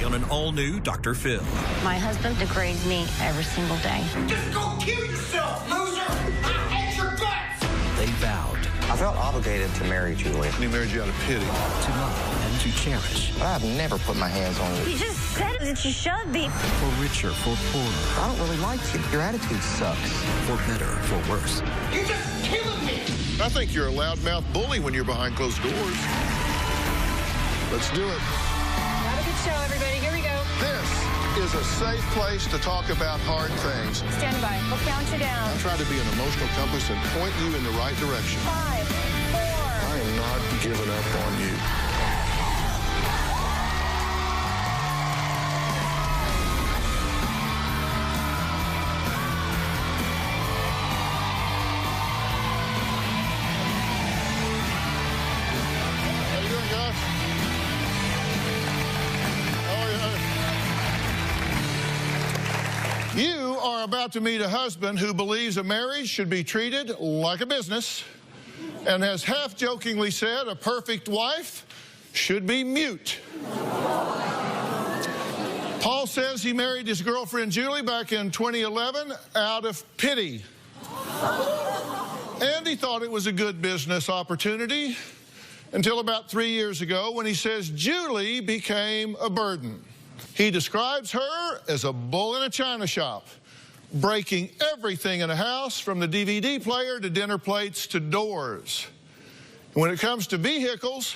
on an all-new Dr. Phil. My husband degrades me every single day. Just go kill yourself, loser! I hate your guts! They vowed I felt obligated to marry Julie. He married you out of pity. to love and to cherish. But I've never put my hands on you. You just said that you should be. For richer, for poorer, I don't really like you. Your attitude sucks. for better, for worse. You're just killing me! I think you're a loudmouth bully when you're behind closed doors. Let's do it. Have a good show, everybody. Here we go. This is a safe place to talk about hard things. Stand by. We'll count you down. I try to be an emotional compass and point you in the right direction. 5, 4. I am not giving up on you. How you doing, guys? How are you? You are about to meet a husband who believes a marriage should be treated like a business and has half-jokingly said a perfect wife should be mute. Paul says he married his girlfriend Julie back in 2011 out of pity. And he thought it was a good business opportunity until about 3 years ago when he says Julie became a burden. He describes her as a bull in a china shop, breaking everything in a house from the DVD player to dinner plates to doors. When it comes to vehicles,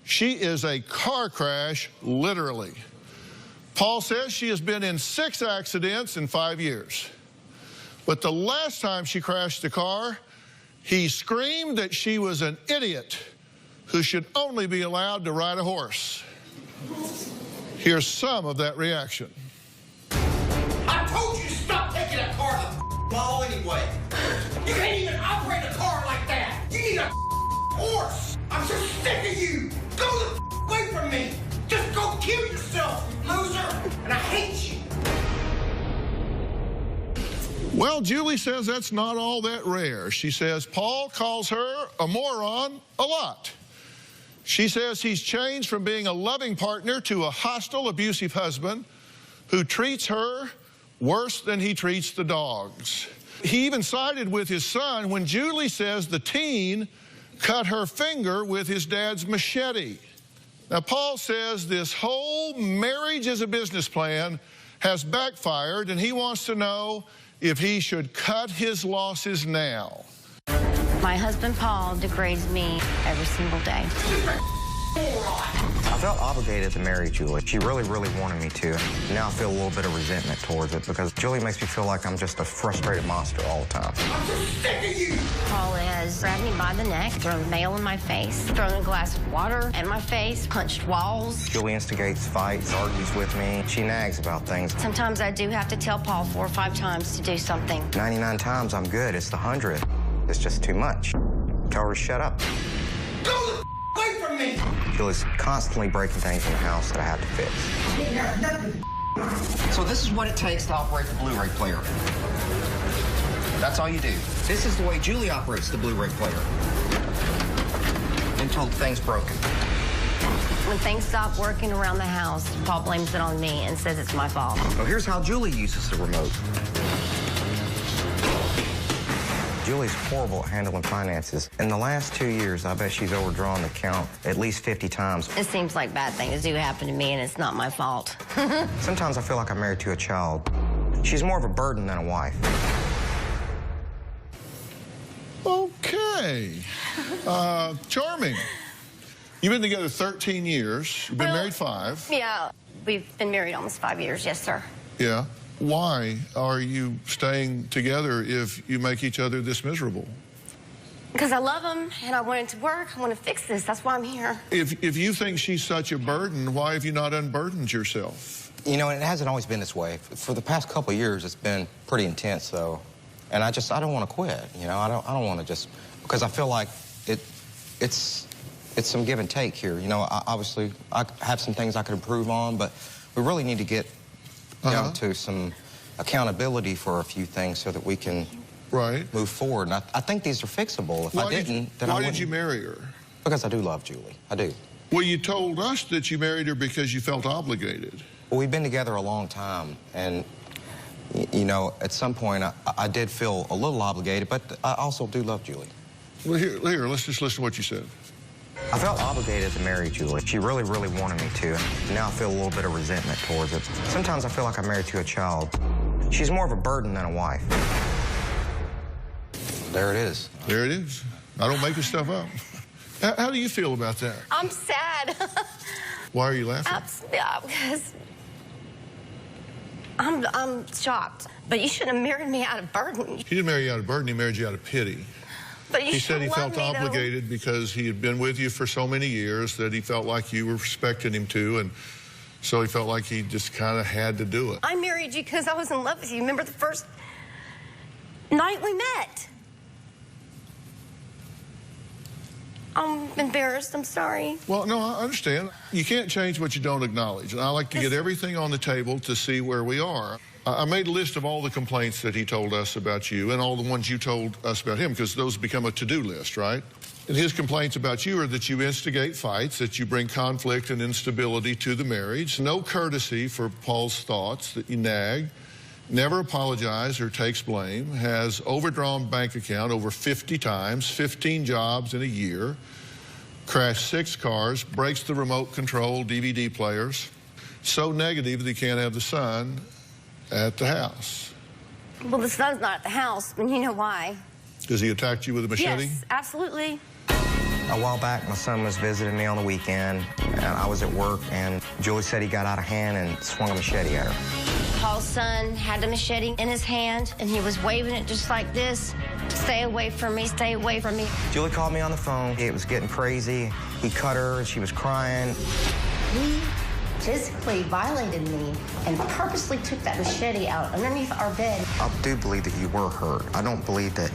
she is a car crash, literally. Paul says she has been in 6 accidents in 5 years. But the last time she crashed a car, he screamed that she was an idiot who should only be allowed to ride a horse. Here's some of that reaction. I told you to stop taking that car the wall anyway. You can't even operate a car like that. You need a horse. I'm so sick of you. Go the away from me. Just go kill yourself, loser. And I hate you. Well, Julie says that's not all that rare. She says Paul calls her a moron a lot. She says he's changed from being a loving partner to a hostile, abusive husband who treats her worse than he treats the dogs. He even sided with his son when Julie says the teen cut her finger with his dad's machete. Now, Paul says this whole marriage as a business plan has backfired, and he wants to know if he should cut his losses now. My husband, Paul, degrades me every single day. I felt obligated to marry Julie. She really, really wanted me to. Now I feel a little bit of resentment towards it because Julie makes me feel like I'm just a frustrated monster all the time. I'm so sick of you. Paul has grabbed me by the neck, thrown mail in my face, thrown a glass of water in my face, punched walls. Julie instigates fights, argues with me. She nags about things. Sometimes I do have to tell Paul 4 or 5 times to do something. 99 times I'm good. It's the 100th. It's just too much. Tell her to shut up. Go the away from me. Julie's constantly breaking things in the house that I have to fix. So this is what it takes to operate the Blu-ray player. That's all you do. This is the way Julie operates the Blu-ray player. Until the thing's broken. When things stop working around the house, Paul blames it on me and says it's my fault. So here's how Julie uses the remote. Julie's horrible at handling finances. In the last 2 years, I bet she's overdrawn the account at least 50 times. It seems like bad things do happen to me, and it's not my fault. Sometimes I feel like I'm married to a child. She's more of a burden than a wife. Okay. Charming. You've been together 13 years. You've been married 5. Yeah, we've been married almost 5 years, yes, sir. Yeah. Why are you staying together if you make each other this miserable? Because I love him, and I want it to work. I want to fix this. That's why I'm here. If you think she's such a burden, why have you not unburdened yourself? You know, it hasn't always been this way. For the past couple of years, it's been pretty intense, though. And I don't want to quit, you know? I don't want to just... Because I feel like it's some give and take here. You know, obviously, I have some things I could improve on, but we really need to get down to some accountability for a few things so that we can move forward. And I think these are fixable. If I didn't, then I wouldn't. Why did you marry her? Because I do love Julie. I do. Well, you told us that you married her because you felt obligated. Well, we've been together a long time, and, you know, at some point, I did feel a little obligated, but I also do love Julie. Well, here, let's just listen to what you said. I felt obligated to marry Julie. She really, really wanted me to. Now I feel a little bit of resentment towards it. Sometimes I feel like I'm married to a child. She's more of a burden than a wife. There it is. There it is. I don't make this stuff up. How do you feel about that? I'm sad. Why are you laughing? Because I'm shocked. But you shouldn't have married me out of burden. He didn't marry you out of burden. He married you out of pity. But you He said he felt me, obligated because he had been with you for so many years that he felt like you were respecting him too, and so he felt like he just kind of had to do it. I married you because I was in love with you. Remember the first night we met? I'm embarrassed. I'm sorry. Well, no, I understand. You can't change what you don't acknowledge, and I like to get everything on the table to see where we are. I made a list of all the complaints that he told us about you and all the ones you told us about him, because those become a to-do list, right? And his complaints about you are that you instigate fights, that you bring conflict and instability to the marriage, no courtesy for Paul's thoughts, that you nag, never apologize or takes blame, has overdrawn bank account over 50 times, 15 jobs in a year, crashed 6 cars, breaks the remote control DVD players, so negative that he can't have the son at the house. Well, the son's not at the house, and you know why. Because he attacked you with a machete? Yes, absolutely. A while back, my son was visiting me on the weekend, and I was at work, and Julie said he got out of hand and swung a machete at her. Paul's son had the machete in his hand, and he was waving it just like this. Stay away from me, stay away from me. Julie called me on the phone. It was getting crazy. He cut her, and she was crying. He physically violated me and purposely took that machete out underneath our bed. I do believe that you were hurt. I don't believe that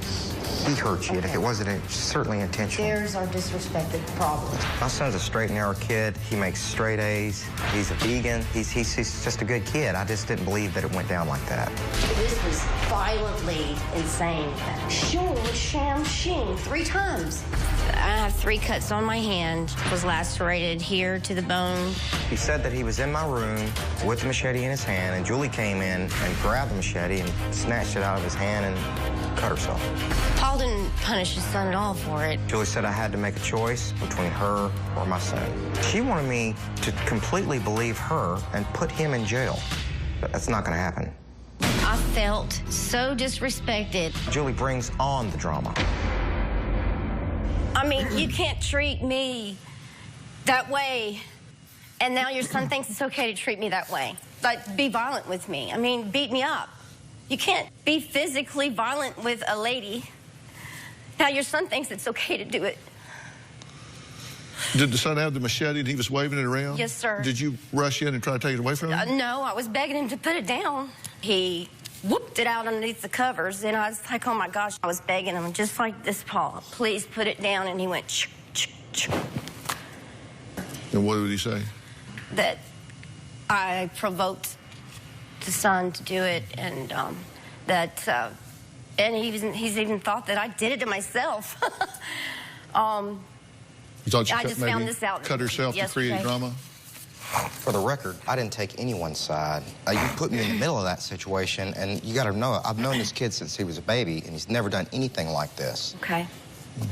he hurt you. Okay. If it wasn't certainly intentional. There's our disrespected problem. My son's a straight and narrow kid. He makes straight A's. He's a vegan. He's just a good kid. I just didn't believe that it went down like that. This was violently insane. Shing, sham, shing, 3 times. I have 3 cuts on my hand. Was lacerated here to the bone. He said that he was in my room with the machete in his hand, and Julie came in and grabbed the machete and snatched it out of his hand and cut herself. Paul didn't punish his son at all for it. Julie said I had to make a choice between her or my son. She wanted me to completely believe her and put him in jail. But that's not going to happen. I felt so disrespected. Julie brings on the drama. I mean, you can't treat me that way, and now your son thinks it's okay to treat me that way. Like, be violent with me. I mean, beat me up. You can't be physically violent with a lady. Now your son thinks it's okay to do it. Did the son have the machete and he was waving it around? Yes, sir. Did you rush in and try to take it away from him? No, I was begging him to put it down. He whooped it out underneath the covers, and I was like, oh my gosh, I was begging him, just like this, Paul, please put it down, and he went, ch, ch, ch. And what did he say? That I provoked the son to do it, and and he's even thought that I did it to myself. You thought I just found this out cut herself yesterday. to create drama? For the record, I didn't take anyone's side. You put me in the middle of that situation, and you got to know, I've known this kid since he was a baby, and he's never done anything like this. Okay.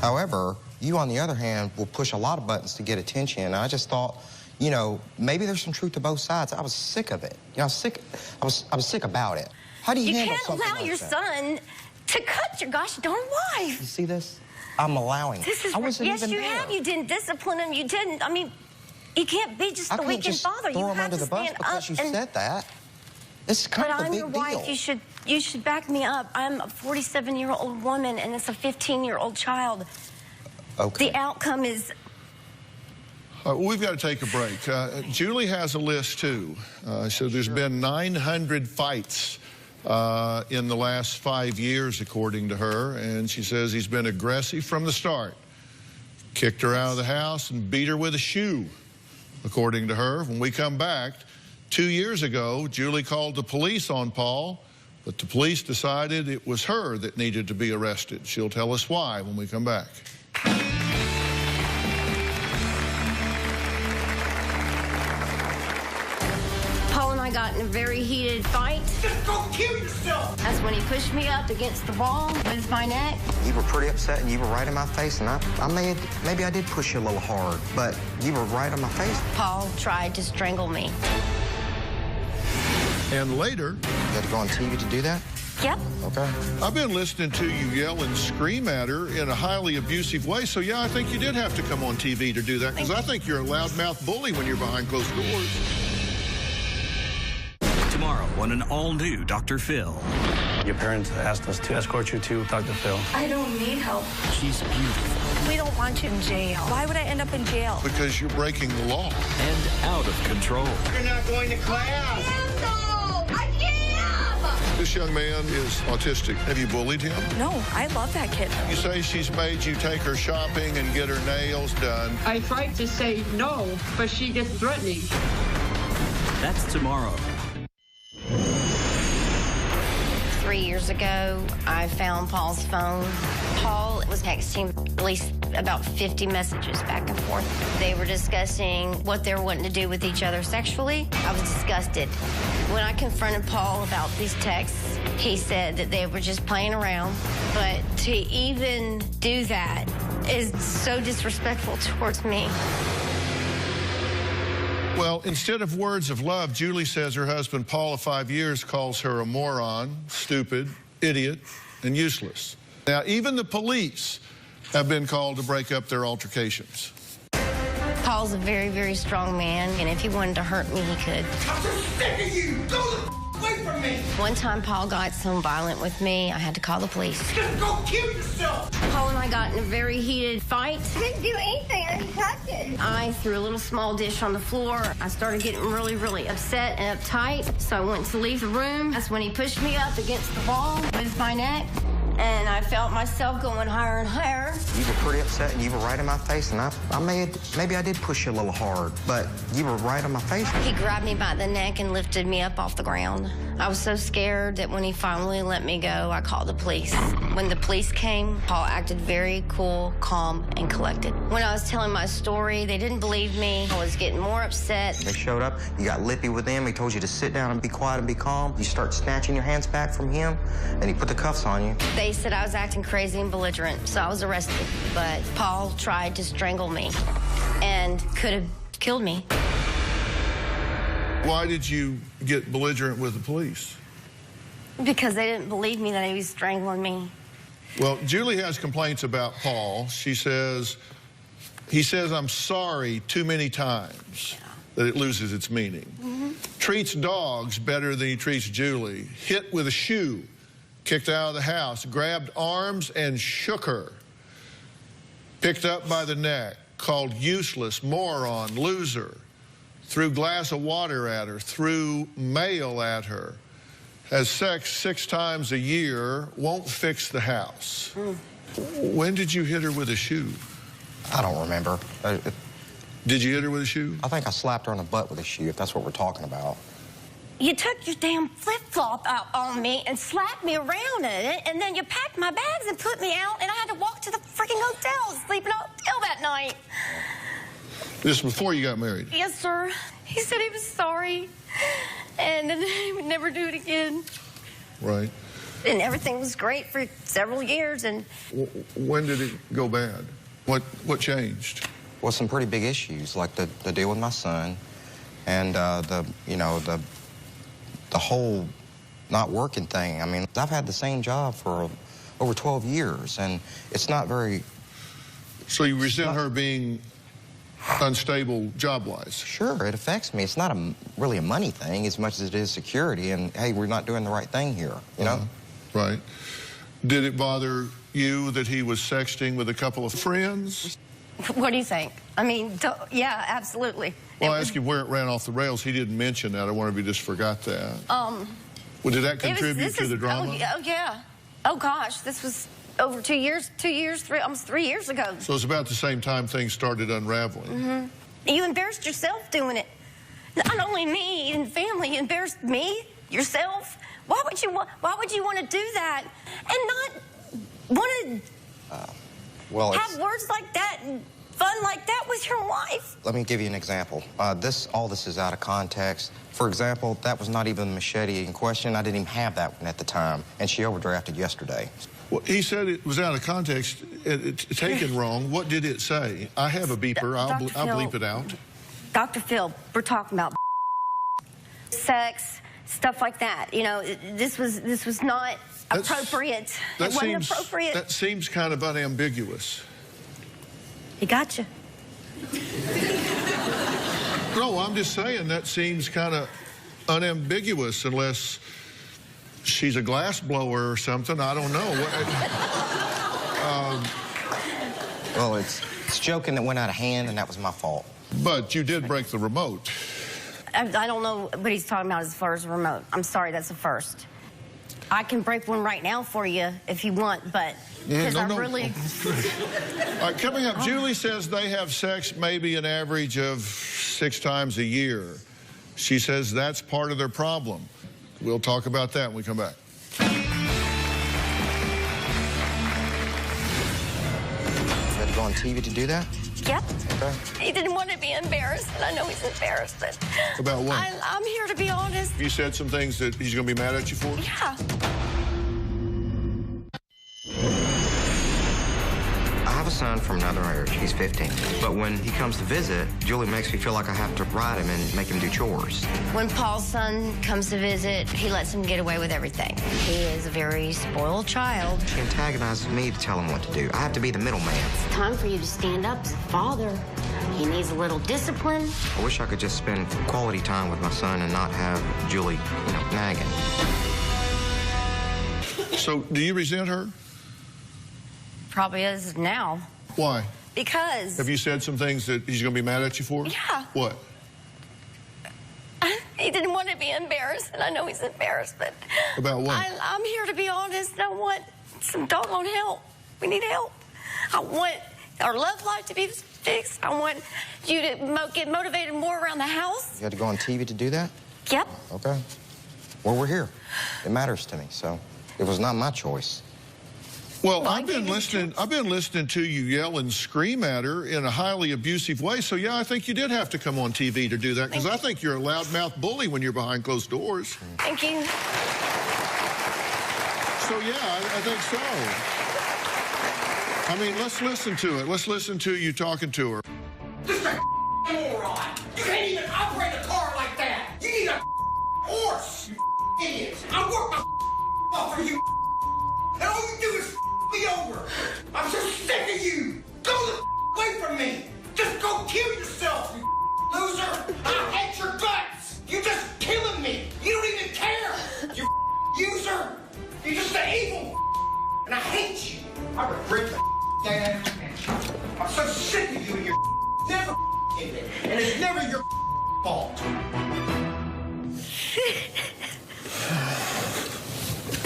However, you, on the other hand, will push a lot of buttons to get attention, and I just thought, you know, maybe there's some truth to both sides. I was sick of it. You know, I was sick about it. How do you handle something like that? You can't allow your son to cut your gosh darn wife. You see this? I'm allowing it. This is, I wasn't yes, even you there. have. You didn't discipline him. You didn't. I mean, you can't be just the weekend father. Throw You him have under to the bus stand because up you and, said that. It's kind but of a I'm big your deal. wife. You should back me up. I'm a 47-year-old woman, and it's a 15-year-old child. Okay. The outcome is. We've got to take a break. Julie has a list, too. So there's been 900 fights in the last 5 years, according to her. And she says he's been aggressive from the start. Kicked her out of the house and beat her with a shoe, according to her. When we come back, 2 years ago, Julie called the police on Paul, but the police decided it was her that needed to be arrested. She'll tell us why when we come back. I got in a very heated fight. Just go kill yourself! That's when he pushed me up against the wall with my neck. You were pretty upset, and you were right in my face, and maybe I did push you a little hard, but you were right in my face. Paul tried to strangle me. And later, You had to go on TV to do that? Yep. Okay. I've been listening to you yell and scream at her in a highly abusive way, so yeah, I think you did have to come on TV to do that, because I think you're a loudmouth bully when you're behind closed doors. Tomorrow on an all-new Dr. Phill. Your parents asked us to escort you to Dr. Phill. I don't need help. She's beautiful We don't want you in jail. Why would I end up in jail? Because you're breaking the law. and out of control. You're not going to class! This young man is autistic. Have you bullied him? No, I love that kid. You say she's made you take her shopping and get her nails done. I tried to say no, but she gets threatening. That's tomorrow. 3 years ago, I found Paul's phone. Paul was texting at least about 50 messages back and forth. They were discussing what they were wanting to do with each other sexually. I was disgusted. When I confronted Paul about these texts, he said that they were just playing around. But to even do that is so disrespectful towards me. Well, instead of words of love, Julie says her husband, Paul, of 5 years, calls her a moron, stupid, idiot, and useless. Now, even the police have been called to break up their altercations. Paul's a very, very strong man, and if he wanted to hurt me, he could. I'm so sick of you! Go the away from me! One time Paul got so violent with me, I had to call the police. Just go kill yourself! Paul and I got in a very heated fight. I didn't do anything. I touched it. I threw a little small dish on the floor. I started getting really, really upset and uptight, so I went to leave the room. That's when he pushed me up against the wall with my neck, and I felt myself going higher and higher. You were pretty upset, and you were right in my face, and maybe I did push you a little hard, but you were right in my face. He grabbed me by the neck and lifted me up off the ground. I was so scared that when he finally let me go, I called the police. When the police came, Paul acted very cool, calm, and collected. When I was telling my story, they didn't believe me. I was getting more upset. They showed up, you got lippy with them, he told you to sit down and be quiet and be calm. You start snatching your hands back from him, and he put the cuffs on you. They said I was acting crazy and belligerent, so I was arrested. But Paul tried to strangle me and could have killed me. Why did you get belligerent with the police? Because they didn't believe me that he was strangling me. Well, Julie has complaints about Paul. He says, I'm sorry too many times, that it loses its meaning. Treats dogs better than he treats Julie. Hit with a shoe, kicked out of the house, grabbed arms and shook her. Picked up by the neck, called useless, moron, loser. Threw glass of water at her, threw mail at her. Has sex 6 times a year, won't fix the house. When did you hit her with a shoe? I don't remember. Did you hit her with a shoe? I think I slapped her on the butt with a shoe, if that's what we're talking about. You took your damn flip-flop out on me and slapped me around in it, and then you packed my bags and put me out, and I had to walk to the freaking hotel, sleep in a hotel that night. This is before you got married? Yes, sir. He said he was sorry, and then he would never do it again. Right. And everything was great for several years, and When did it go bad? What changed? Well, some pretty big issues, like the deal with my son, and the whole not working thing. I mean, I've had the same job for over 12 years, and it's not very... So you resent her being unstable job-wise? Sure, it affects me. It's not really a money thing as much as it is security, and hey, we're not doing the right thing here, you know? Right. Did it bother you that he was sexting with a couple of friends? what do you think? I mean, yeah, absolutely. Well, I asked him where it ran off the rails. He didn't mention that. I wonder if he just forgot that. Well, did that contribute to the drama? Oh, yeah. Oh, gosh, this was over 2 years, almost 3 years ago. So it's about the same time things started unraveling. You embarrassed yourself doing it. Not only me and family, you embarrassed me, yourself. Why would you want to do that and not want to have words like that fun like that with your wife. Let me give you an example. All this is out of context. For example, that was not even the machete in question. I didn't even have that one at the time, and she overdrafted yesterday. Well, he said it was out of context, it's taken wrong. What did it say? I have a beeper. I'll bleep it out. Dr. Phill, we're talking about sex, stuff like that. You know, this was not appropriate. It wasn't appropriate. That seems kind of unambiguous. He got you. No, I'm just saying that seems kind of unambiguous unless she's a glass blower or something. I don't know. Well, it's joking that went out of hand, and that was my fault. But you did break the remote. I don't know what he's talking about as far as the remote. I'm sorry, that's a first. I can break one right now for you if you want, but because I really... All right, coming up, Julie says they have sex maybe an average of 6 times a year. She says that's part of their problem. We'll talk about that when we come back. You had to go on TV to do that? Yep. Okay. He didn't want to be embarrassed, and I know he's embarrassed, but... About what? I'm here to be honest. You said some things that he's going to be mad at you for? Yeah. I have a son from another marriage. He's 15. But when he comes to visit, Julie makes me feel like I have to ride him and make him do chores. When Paul's son comes to visit, he lets him get away with everything. He is a very spoiled child. She antagonizes me to tell him what to do. I have to be the middleman. It's time for you to stand up as a father. He needs a little discipline. I wish I could just spend quality time with my son and not have Julie, nagging. So, do you resent her? Probably is now. Why? Because... Have you said some things that he's going to be mad at you for? Yeah. What? He didn't want to be embarrassed, and I know he's embarrassed, but... About what? I'm here to be honest. I want some doggone help. We need help. I want our love life to be fixed. I want you to get motivated more around the house. You had to go on TV to do that? Yep. Okay. Well, we're here. It matters to me, so it was not my choice. Well, I've been listening to you yell and scream at her in a highly abusive way. So, yeah, I think you did have to come on TV to do that, because I think you're a loudmouth bully when you're behind closed doors. Thank you. So, yeah, I think so. I mean, let's listen to it. Let's listen to you talking to her. This is a moron. You can't even operate a car like that. You need a horse, you idiot. I work my off for you, and all you do is me over. I'm so sick of you. Go the away from me. Just go kill yourself, you loser. I hate your guts. You're just killing me. You don't even care. You user. You're just an evil, and I hate you. I regret the damn thing. I'm so sick of you and your never in it, and it's never your fault.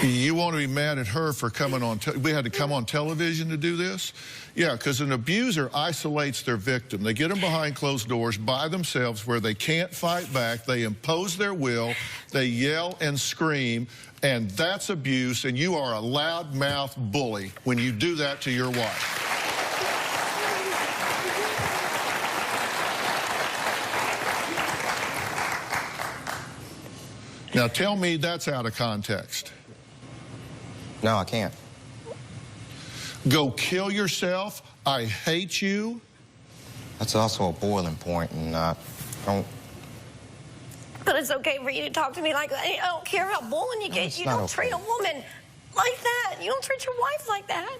You want to be mad at her for coming on, we had to come on television to do this? Yeah, because an abuser isolates their victim. They get them behind closed doors by themselves where they can't fight back. They impose their will. They yell and scream, and that's abuse, and you are a loudmouth bully when you do that to your wife. Now tell me that's out of context. No, I can't. Go kill yourself. I hate you. That's also a boiling point, and I don't... But it's okay for you to talk to me like that. I don't care how bullying you get. You don't treat a woman like that. You don't treat your wife like that.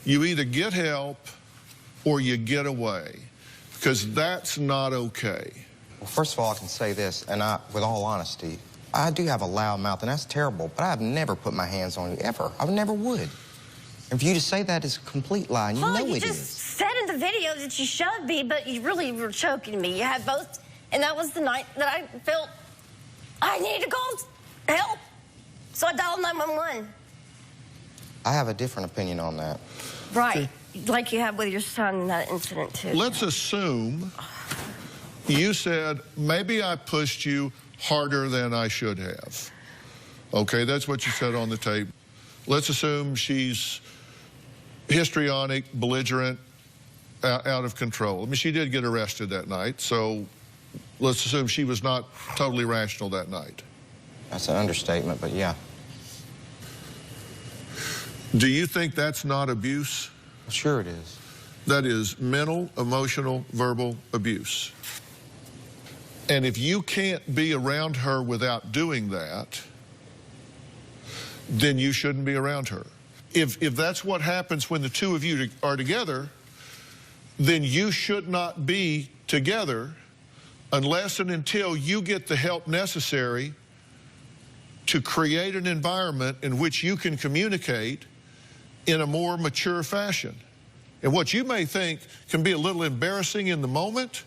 You either get help or you get away, because that's not okay. Well, first of all, I can say this, and with all honesty, I do have a loud mouth, and that's terrible, but I've never put my hands on you, ever. I never would. And for you to say that is a complete lie, and you know it is. You just said in the video that you shoved me, but you really were choking me. You had both, and that was the night that I felt I needed to call help. So I dialed 911. I have a different opinion on that. Right, like you have with your son in that incident, too. Let's assume you said, maybe I pushed you harder than I should have. Okay, that's what you said on the tape. Let's assume she's histrionic, belligerent, out of control. I mean, she did get arrested that night, so let's assume she was not totally rational that night. That's an understatement, but yeah. Do you think that's not abuse? Sure it is. That is mental, emotional, verbal abuse. And if you can't be around her without doing that, then you shouldn't be around her. If that's what happens when the two of you are together, then you should not be together unless and until you get the help necessary to create an environment in which you can communicate in a more mature fashion. And what you may think can be a little embarrassing in the moment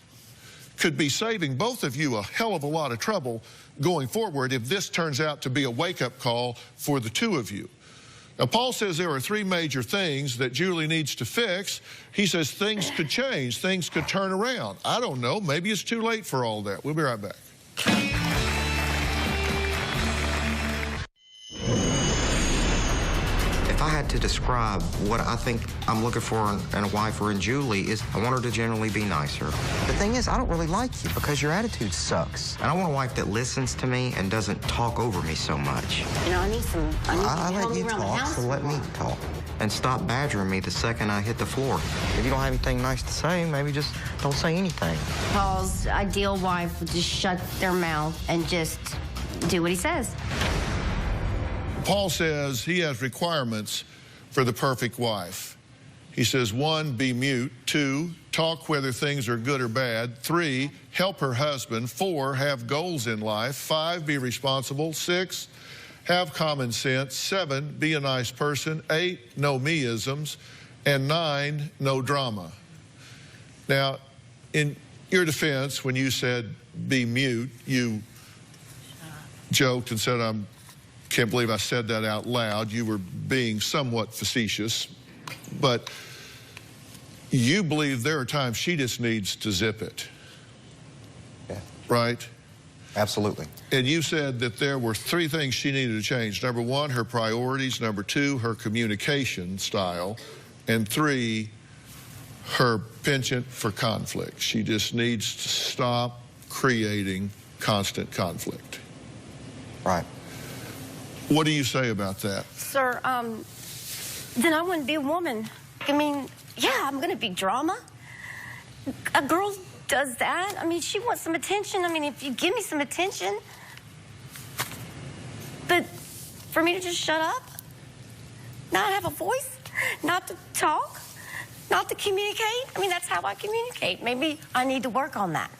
could be saving both of you a hell of a lot of trouble going forward if this turns out to be a wake-up call for the two of you. Now, Paul says there are three major things that Julie needs to fix. He says things could change, things could turn around. I don't know, maybe it's too late for all that. We'll be right back. If I had to describe what I think I'm looking for in a wife or in Julie is I want her to generally be nicer. The thing is, I don't really like you because your attitude sucks. And I want a wife that listens to me and doesn't talk over me so much. You know, I need I to let you talk, so let me talk. And stop badgering me the second I hit the floor. If you don't have anything nice to say, maybe just don't say anything. Paul's ideal wife would just shut their mouth and just do what he says. Paul says he has requirements for the perfect wife. He says, 1, be mute. 2, talk whether things are good or bad. 3, help her husband. 4, have goals in life. 5, be responsible. 6, have common sense. 7, be a nice person. 8, no me-isms. And 9, no drama. Now, in your defense, when you said be mute, you joked and said, I can't believe I said that out loud. You were being somewhat facetious, but you believe there are times she just needs to zip it. Yeah. Right? Absolutely. And you said that there were 3 things she needed to change. Number 1, her priorities. Number 2, her communication style. And 3, her penchant for conflict. She just needs to stop creating constant conflict. Right. What do you say about that? Sir, then I wouldn't be a woman. I mean, yeah, I'm going to be drama. A girl does that. I mean, she wants some attention. I mean, if you give me some attention. But for me to just shut up, not have a voice, not to talk, not to communicate. I mean, that's how I communicate. Maybe I need to work on that.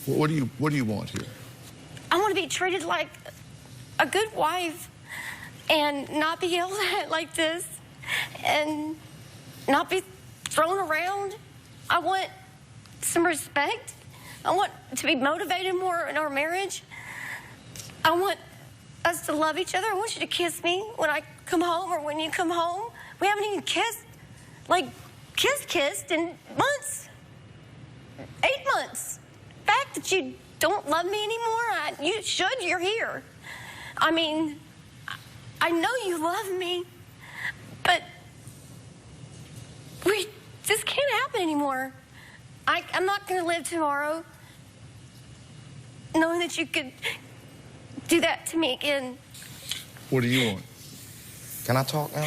What do you want here? I want to be treated like a good wife and not be yelled at like this and not be thrown around. I want some respect. I want to be motivated more in our marriage. I want us to love each other. I want you to kiss me when I come home or when you come home. We haven't even kissed, like kissed in months, 8 months. The fact that you don't love me anymore, you should, you're here. I mean, I know you love me, but this can't happen anymore. I'm not going to live tomorrow knowing that you could do that to me again. What do you want? Can I talk now?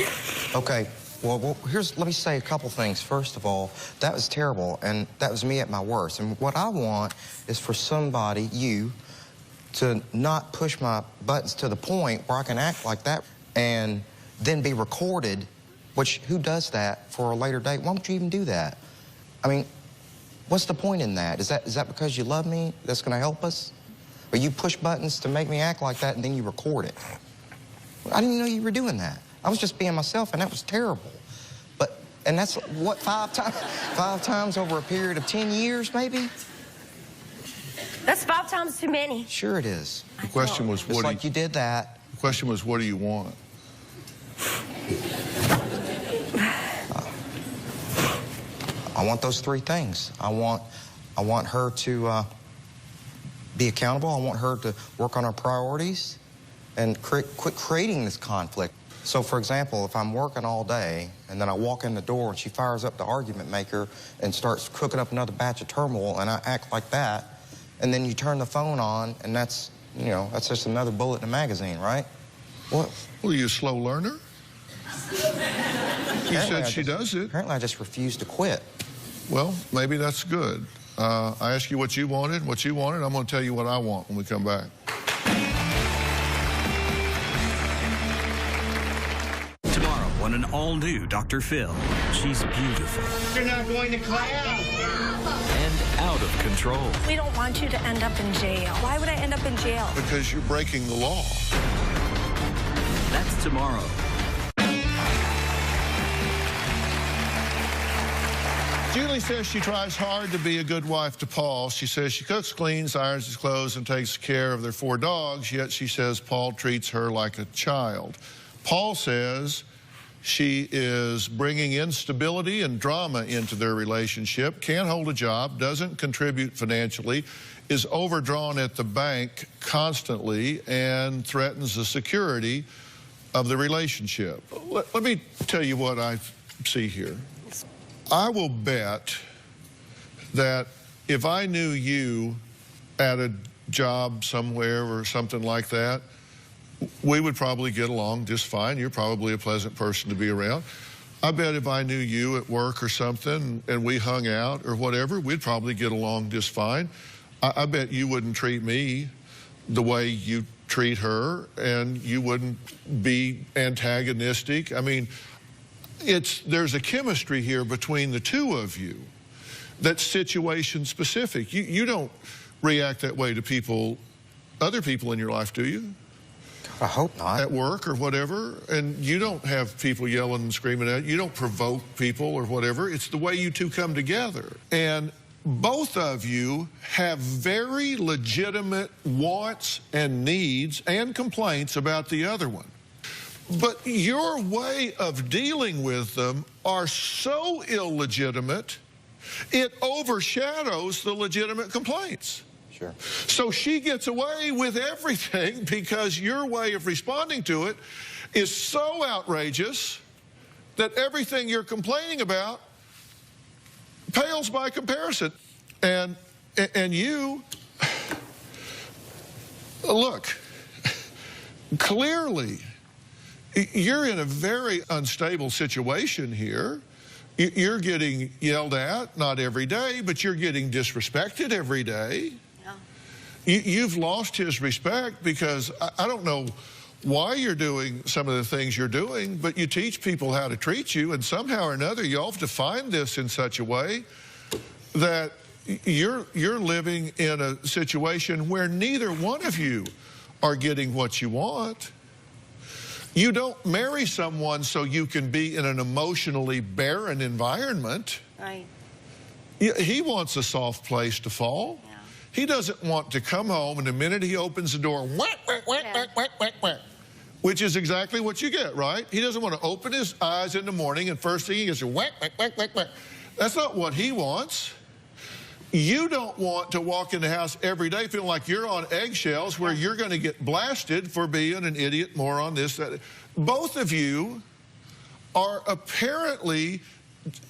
Okay. Well, let me say a couple things. First of all, that was terrible, and that was me at my worst. And what I want is for somebody, you, to not push my buttons to the point where I can act like that and then be recorded, which, who does that for a later date? Why don't you even do that? I mean, what's the point in that? Is that because you love me that's going to help us? Or you push buttons to make me act like that and then you record it? I didn't even know you were doing that. I was just being myself, and that was terrible. And that's, what, 5 times? 5 times over a period of 10 years, maybe? That's 5 times too many. Sure it is. The question was, Just like you did that. The question was, what do you want? I want those 3 things. I want her to be accountable. I want her to work on her priorities and quit creating this conflict. So, for example, if I'm working all day and then I walk in the door and she fires up the argument maker and starts cooking up another batch of turmoil and I act like that, and then you turn the phone on and that's, you know, that's just another bullet in the magazine, right? What? Well, are you a slow learner? You said she does it. Apparently I just refuse to quit. Well, maybe that's good. I asked you what you wanted. I'm going to tell you what I want when we come back. Tomorrow on an all-new Dr. Phill. She's beautiful. You're not going to class. And out of control. We don't want you to end up in jail. Why would I end up in jail? Because you're breaking the law. That's tomorrow. Julie says she tries hard to be a good wife to Paul. She says she cooks, cleans, irons his clothes, and takes care of their 4 dogs, yet she says Paul treats her like a child. Paul says she is bringing instability and drama into their relationship, can't hold a job, doesn't contribute financially, is overdrawn at the bank constantly, and threatens the security of the relationship. Let me tell you what I see here. I will bet that if I knew you at a job somewhere or something like that, we would probably get along just fine. You're probably a pleasant person to be around. I bet if I knew you at work or something and we hung out or whatever, we'd probably get along just fine. I bet you wouldn't treat me the way you treat her, and you wouldn't be antagonistic. I mean, there's a chemistry here between the two of you that's situation specific. You don't react that way to other people in your life, do you? I hope not. At work or whatever, and you don't have people yelling and screaming at you. You don't provoke people or whatever. It's the way you two come together. And both of you have very legitimate wants and needs and complaints about the other one. But your way of dealing with them are so illegitimate, it overshadows the legitimate complaints. Sure. So she gets away with everything because your way of responding to it is so outrageous that everything you're complaining about pales by comparison. And you, look, clearly, you're in a very unstable situation here. You're getting yelled at, not every day, but you're getting disrespected every day. Yeah. You've lost his respect because I don't know why you're doing some of the things you're doing, but you teach people how to treat you, and somehow or another you all have defined this in such a way that you're living in a situation where neither one of you are getting what you want. You don't marry someone so you can be in an emotionally barren environment. Right. He wants a soft place to fall. Yeah. He doesn't want to come home and the minute he opens the door, whack, whack, whack, whack, whack, whack, whack, which is exactly what you get, right? He doesn't want to open his eyes in the morning and first thing he gets is whack, whack, whack, whack, whack. That's not what he wants. You don't want to walk in the house every day feeling like you're on eggshells where you're going to get blasted for being an idiot, moron, this, that. Both of you are apparently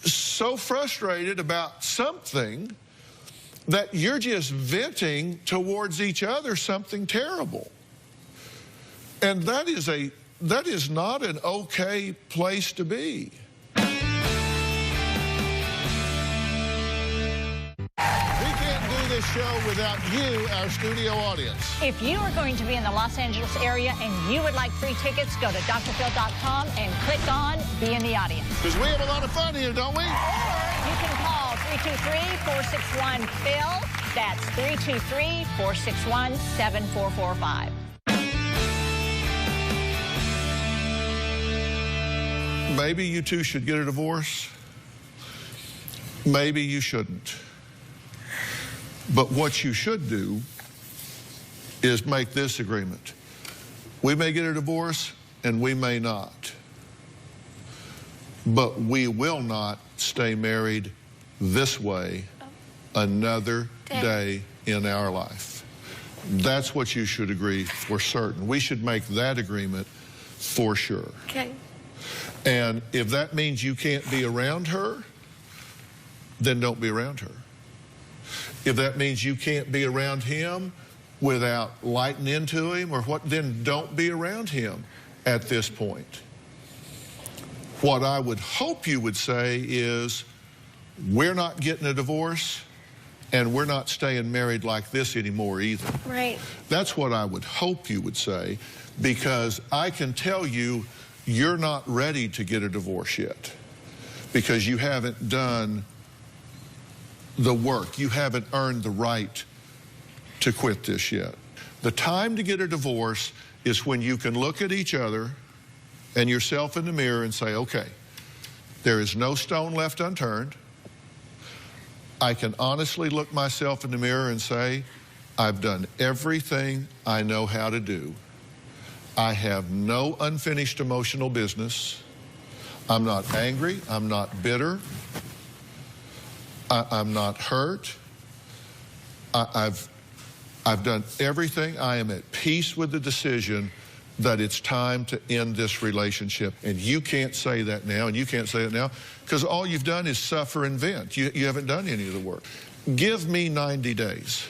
so frustrated about something that you're just venting towards each other something terrible. And that is not an okay place to be. This show without you, our studio audience. If you are going to be in the Los Angeles area and you would like free tickets, go to drphil.com and click on Be in the Audience. Because we have a lot of fun here, don't we? Or you can call 323-461-PHIL. That's 323-461-7445. Maybe you two should get a divorce. Maybe you shouldn't. But what you should do is make this agreement. We may get a divorce and we may not. But we will not stay married this way another day in our life. That's what you should agree for certain. We should make that agreement for sure. Okay. And if that means you can't be around her, then don't be around her. If that means you can't be around him without lighting into him or what, then don't be around him at this point. What I would hope you would say is, we're not getting a divorce and we're not staying married like this anymore either. Right. That's what I would hope you would say, because I can tell you you're not ready to get a divorce yet because you haven't done the work. You haven't earned the right to quit this yet. The time to get a divorce is when you can look at each other and yourself in the mirror and say, okay, there is no stone left unturned. I can honestly look myself in the mirror and say, I've done everything I know how to do. I have no unfinished emotional business. I'm not angry. I'm not bitter. I'm not hurt. I've done everything. I am at peace with the decision that it's time to end this relationship. And you can't say that now, and you can't say it now, because all you've done is suffer and vent. You haven't done any of the work. Give me 90 days.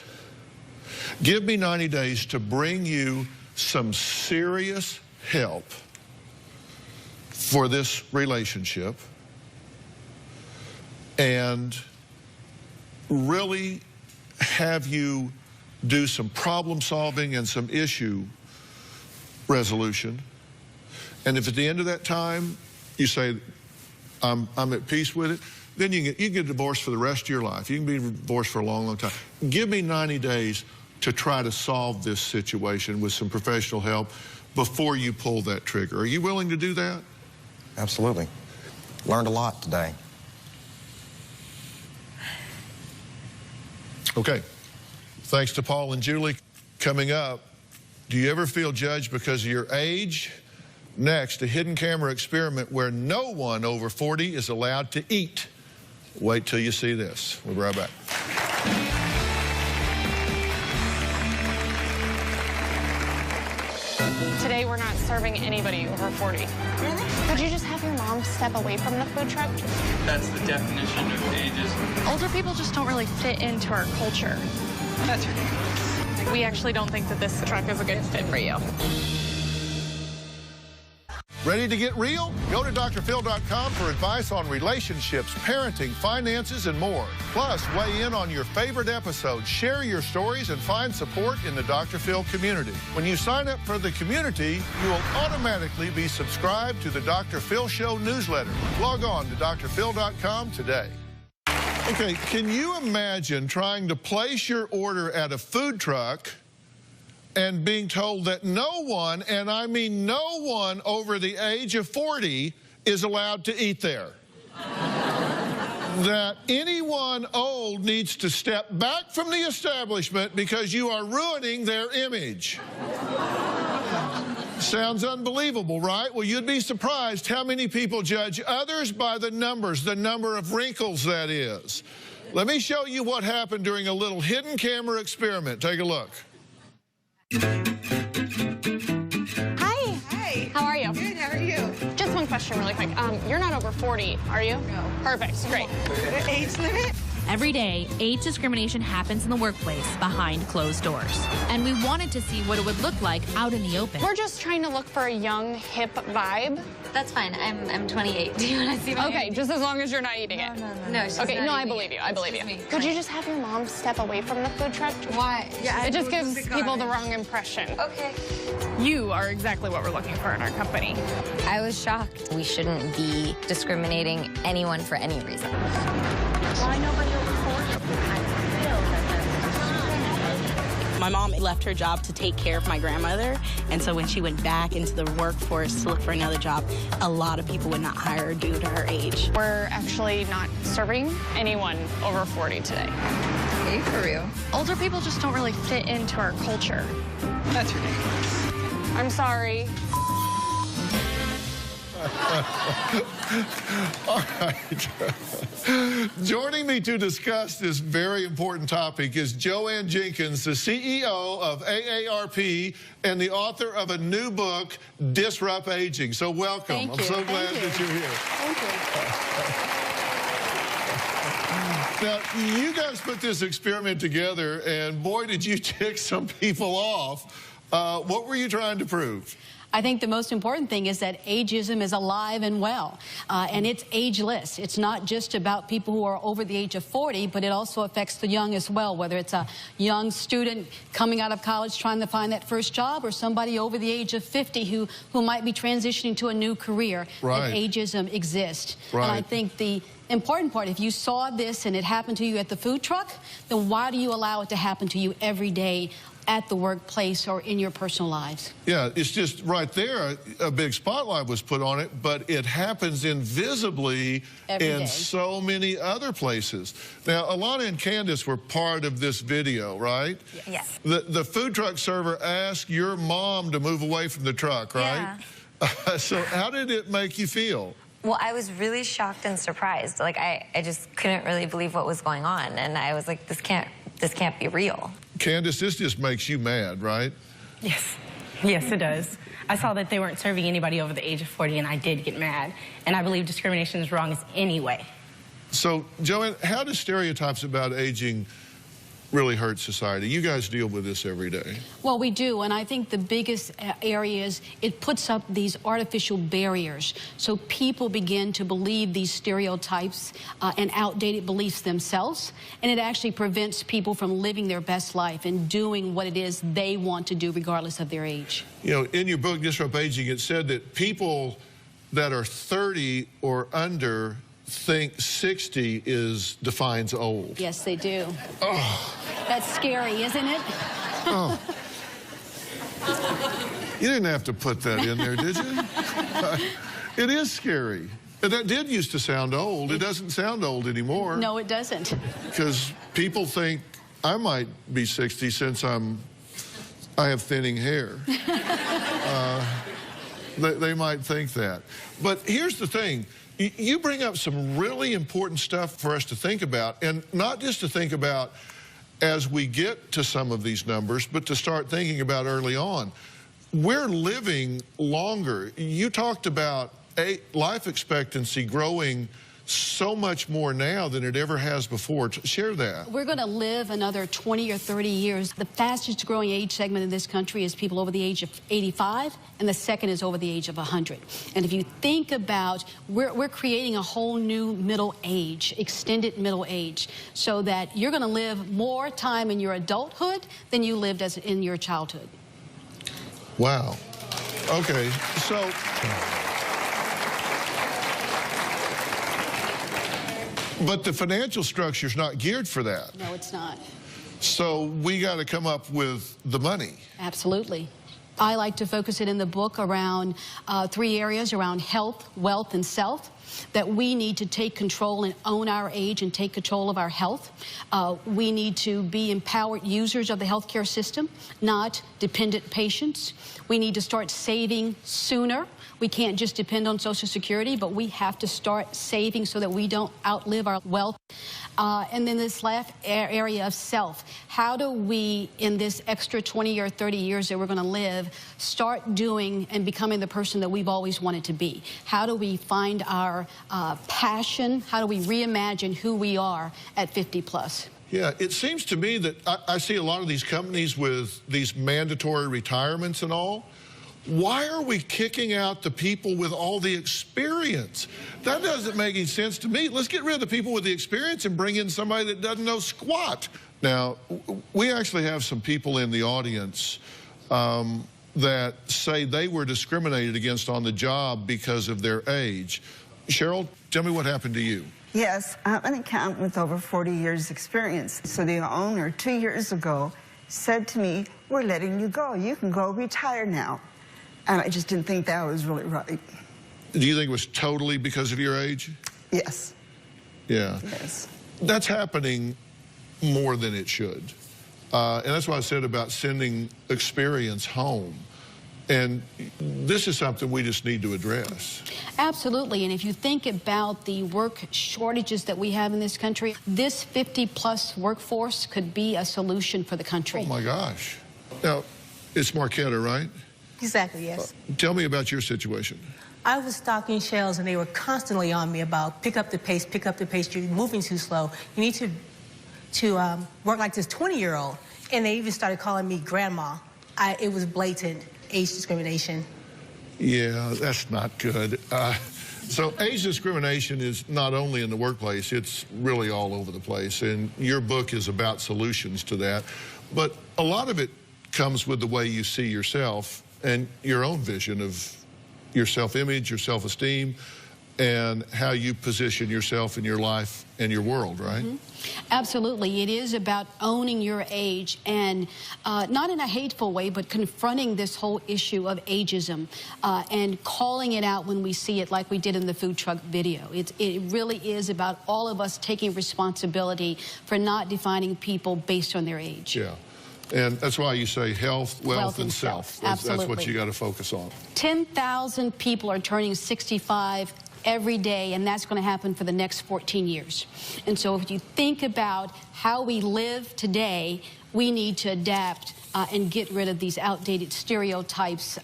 Give me 90 days to bring you some serious help for this relationship and really have you do some problem solving and some issue resolution. And if at the end of that time you say, I'm at peace with it, then you can get divorced for the rest of your life. You can be divorced for a long, long time. Give me 90 days to try to solve this situation with some professional help before you pull that trigger. Are you willing to do that? Absolutely. Learned a lot today. Okay. Thanks to Paul and Julie. Coming up, do you ever feel judged because of your age? Next, a hidden camera experiment where no one over 40 is allowed to eat. Wait till you see this. We'll be right back. Today we're not serving anybody over 40. Really? Could you just have your mom step away from the food truck? That's the definition of ageism. Older people just don't really fit into our culture. That's ridiculous. We actually don't think that this truck is a good fit for you. Ready to get real? Go to drphil.com for advice on relationships, parenting, finances, and more. Plus, weigh in on your favorite episodes, share your stories, and find support in the Dr. Phil community. When you sign up for the community, you will automatically be subscribed to the Dr. Phil Show newsletter. Log on to drphil.com today. Okay, can you imagine trying to place your order at a food truck and being told that no one, and I mean no one over the age of 40 is allowed to eat there? That anyone old needs to step back from the establishment because you are ruining their image. Sounds unbelievable, right? Well, you'd be surprised how many people judge others by the numbers, the number of wrinkles, that is. Let me show you what happened during a little hidden camera experiment. Take a look. Hi. Hi. How are you? Good, how are you? Just one question really quick. You're not over 40, are you? No. Perfect, great. The age limit? Every day, age discrimination happens in the workplace behind closed doors. And we wanted to see what it would look like out in the open. We're just trying to look for a young, hip vibe. That's fine. I'm 28. Do you want to see my Okay, ID? just as long as you're not eating it. No, she's okay, not no, I eating believe it. you. I believe you. Excuse me. Could you just have your mom step away from the food truck? Why? Yeah, It just gives people the wrong impression. Okay. You are exactly what we're looking for in our company. I was shocked. We shouldn't be discriminating anyone for any reason. Why nobody over 40? My mom left her job to take care of my grandmother, and so when she went back into the workforce to look for another job, a lot of people would not hire her due to her age. We're actually not serving anyone over 40 today. Hey, for real. Older people just don't really fit into our culture. That's ridiculous. I'm sorry. All right. Joining me to discuss this very important topic is Joanne Jenkins, the CEO of AARP and the author of a new book, Disrupt Aging. So welcome. Thank I'm you. so glad that you're here. Thank you. Now, you guys put this experiment together, and boy, did you tick some people off. What were you trying to prove? I think the most important thing is that ageism is alive and well, and it's ageless. It's not just about people who are over the age of 40, but it also affects the young as well, whether it's a young student coming out of college trying to find that first job, or somebody over the age of 50 who might be transitioning to a new career. Right. And ageism exists. Right. And I think the important part, if you saw this and it happened to you at the food truck, then why do you allow it to happen to you every day at the workplace or in your personal lives? Yeah, it's just right there, a big spotlight was put on it, but it happens invisibly in so many other places. Now, Alana and Candace were part of this video, right? Yes. The food truck server asked your mom to move away from the truck, right? Yeah. So how did it make you feel? Well, I was really shocked and surprised. Like, I just couldn't really believe what was going on. And I was like, this can't be real. Candace, this just makes you mad, right? Yes. Yes, it does. I saw that they weren't serving anybody over the age of 40, and I did get mad. And I believe discrimination is wrong anyway. So, Joanne, how do stereotypes about aging really hurt society? You guys deal with this every day. Well, we do, and I think the biggest area is it puts up these artificial barriers. So people begin to believe these stereotypes and outdated beliefs themselves, and it actually prevents people from living their best life and doing what it is they want to do regardless of their age. You know, in your book, Disrupt Aging, it said that people that are 30 or under think 60 defines old. Yes, they do. Oh. That's scary, isn't it? Oh. You didn't have to put that in there, did you? It is scary. That did used to sound old. It doesn't sound old anymore. No, it doesn't. Because people think I might be 60 since I have thinning hair. They might think that. But here's the thing. You bring up some really important stuff for us to think about, and not just to think about as we get to some of these numbers, but to start thinking about early on. We're living longer. You talked about life expectancy growing so much more now than it ever has before. Share that. We're going to live another 20 or 30 years. The fastest growing age segment in this country is people over the age of 85, and the second is over the age of 100. And if you think about, we're creating a whole new middle age, extended middle age, so that you're going to live more time in your adulthood than you lived in your childhood. Wow. Okay, so... But the financial structure's not geared for that. No, it's not. So we got to come up with the money. Absolutely. I like to focus it in the book around 3 areas, around health, wealth, and self, that we need to take control and own our age and take control of our health. We need to be empowered users of the healthcare system, not dependent patients. We need to start saving sooner. We can't just depend on Social Security, but we have to start saving so that we don't outlive our wealth. And then this last area of self. How do we, in this extra 20 or 30 years that we're going to live, start doing and becoming the person that we've always wanted to be? How do we find our passion? How do we reimagine who we are at 50 plus? Yeah, it seems to me that I see a lot of these companies with these mandatory retirements and all. Why are we kicking out the people with all the experience? That doesn't make any sense to me. Let's get rid of the people with the experience and bring in somebody that doesn't know squat. Now, we actually have some people in the audience that say they were discriminated against on the job because of their age. Cheryl, tell me what happened to you. Yes, I'm an accountant with over 40 years experience. So the owner 2 years ago said to me, "We're letting you go. You can go retire now." And I just didn't think that was really right. Do you think it was totally because of your age? Yes. Yeah. Yes. That's happening more than it should. And that's why I said about sending experience home. And this is something we just need to address. Absolutely, and if you think about the work shortages that we have in this country, this 50-plus workforce could be a solution for the country. Oh, my gosh. Now, it's Marquetta, right? Exactly, yes. Tell me about your situation. I was stocking shelves, and they were constantly on me about pick up the pace, you're moving too slow. You need to work like this 20-year-old. And they even started calling me grandma. It was blatant age discrimination. Yeah, that's not good. So age discrimination is not only in the workplace, it's really all over the place. And your book is about solutions to that. But a lot of it comes with the way you see yourself and your own vision of your self-image, your self-esteem, and how you position yourself in your life and your world, right? Absolutely. It is about owning your age, and not in a hateful way, but confronting this whole issue of ageism and calling it out when we see it, like we did in the food truck video. It really is about all of us taking responsibility for not defining people based on their age. Yeah. And that's why you say health, wealth and self. Absolutely. That's what you got to focus on. 10,000 people are turning 65 every day, and that's going to happen for the next 14 years. And so if you think about how we live today, we need to adapt and get rid of these outdated stereotypes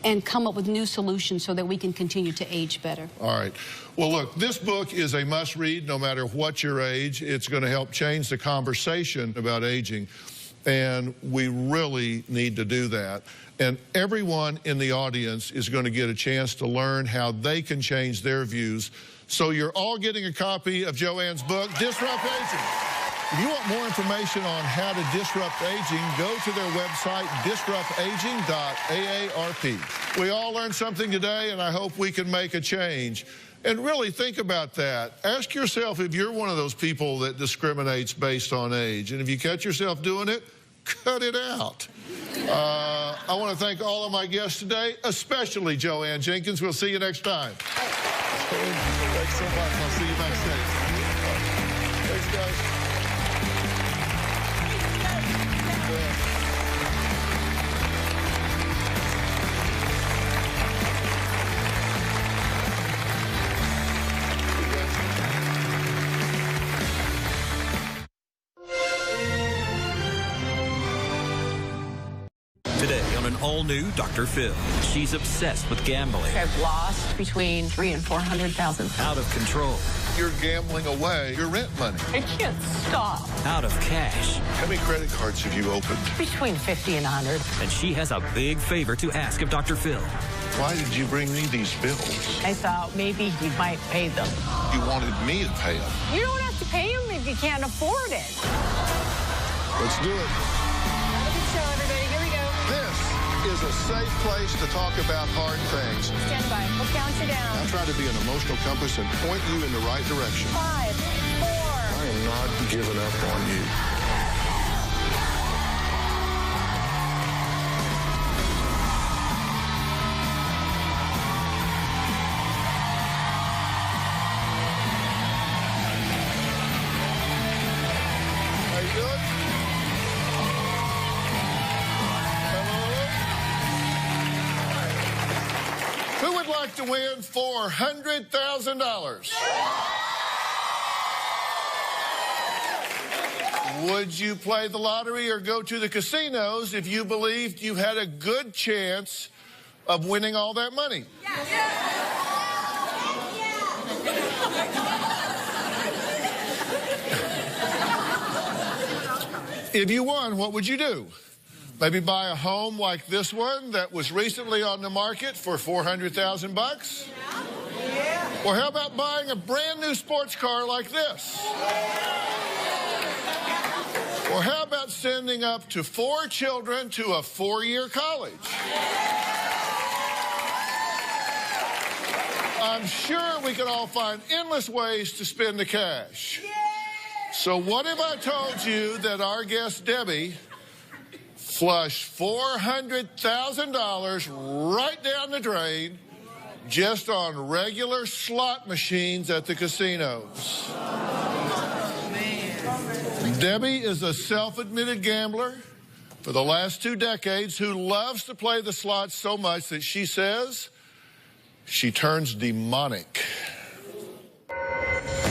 and come up with new solutions so that we can continue to age better. All right. Well, look, this book is a must-read no matter what your age. It's going to help change the conversation about aging, and we really need to do that. And everyone in the audience is going to get a chance to learn how they can change their views. So you're all getting a copy of Joanne's book, Disrupt Aging. If you want more information on how to disrupt aging, go to their website, disruptaging.aarp. We all learned something today, and I hope we can make a change. And really think about that. Ask yourself if you're one of those people that discriminates based on age. And if you catch yourself doing it, cut it out. I want to thank all of my guests today, especially Joanne Jenkins. We'll see you next time. Thanks so much. I'll see you backstage. Thanks, guys. Today on an all-new Dr. Phill, she's obsessed with gambling. I've lost between $300,000 and $400,000. Out of control. You're gambling away your rent money. I can't stop. Out of cash. How many credit cards have you opened? Between 50 and 100. And she has a big favor to ask of Dr. Phill. Why did you bring me these bills? I thought maybe you might pay them. You wanted me to pay them. You don't have to pay them if you can't afford it. Let's do it. Have a good show, everybody. Here we go. This is a safe place to talk about hard things. Stand by. We'll count you down. I try to be an emotional compass and point you in the right direction. 5, 4. I am not giving up on you. How you doing? Who would like to win $400,000? Would you play the lottery or go to the casinos if you believed you had a good chance of winning all that money? If you won, what would you do? Maybe buy a home like this one that was recently on the market for $400,000? Yeah. Or how about buying a brand new sports car like this? Or how about sending up to 4 children to a 4-year college? I'm sure we can all find endless ways to spend the cash. So what if I told you that our guest Debbie flushed $400,000 right down the drain just on regular slot machines at the casinos? Debbie is a self-admitted gambler for the last 2 decades who loves to play the slots so much that she says she turns demonic.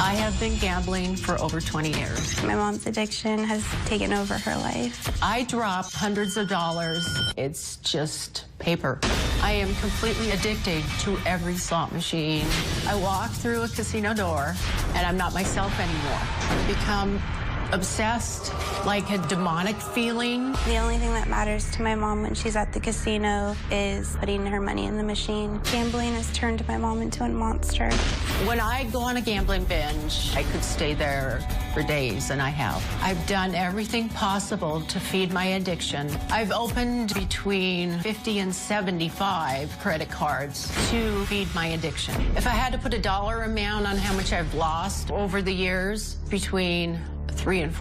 I have been gambling for over 20 years. My mom's addiction has taken over her life. I drop hundreds of dollars. It's just paper. I am completely addicted to every slot machine. I walk through a casino door and I'm not myself anymore. I become obsessed, like a demonic feeling. The only thing that matters to my mom when she's at the casino is putting her money in the machine. Gambling has turned my mom into a monster. When I go on a gambling binge, I could stay there for days, and I have. I've done everything possible to feed my addiction. I've opened between 50 and 75 credit cards to feed my addiction. If I had to put a dollar amount on how much I've lost over the years, between $300,000 and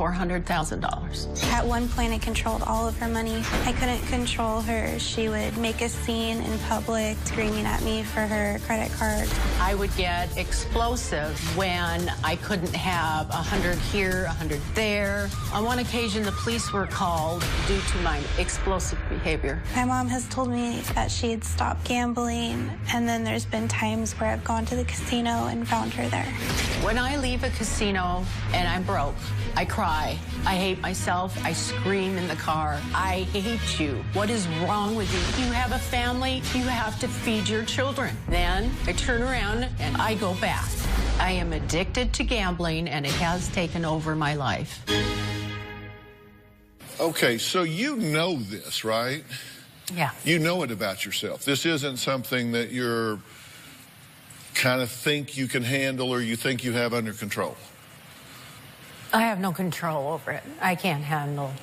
$400,000. At one point, I controlled all of her money. I couldn't control her. She would make a scene in public, screaming at me for her credit card. I would get explosive when I couldn't have 100 here, 100 there. On one occasion, the police were called due to my explosive behavior. My mom has told me that she'd stopped gambling, and then there's been times where I've gone to the casino and found her there. When I leave a casino and I'm broke, I cry. I hate myself. I scream in the car. I hate you. What is wrong with you? You have a family. You have to feed your children. Then I turn around and I go back. I am addicted to gambling, and it has taken over my life. Okay, so you know this, right? Yeah. You know it about yourself. This isn't something that you're kind of think you can handle or you think you have under control. I have no control over it. I can't handle.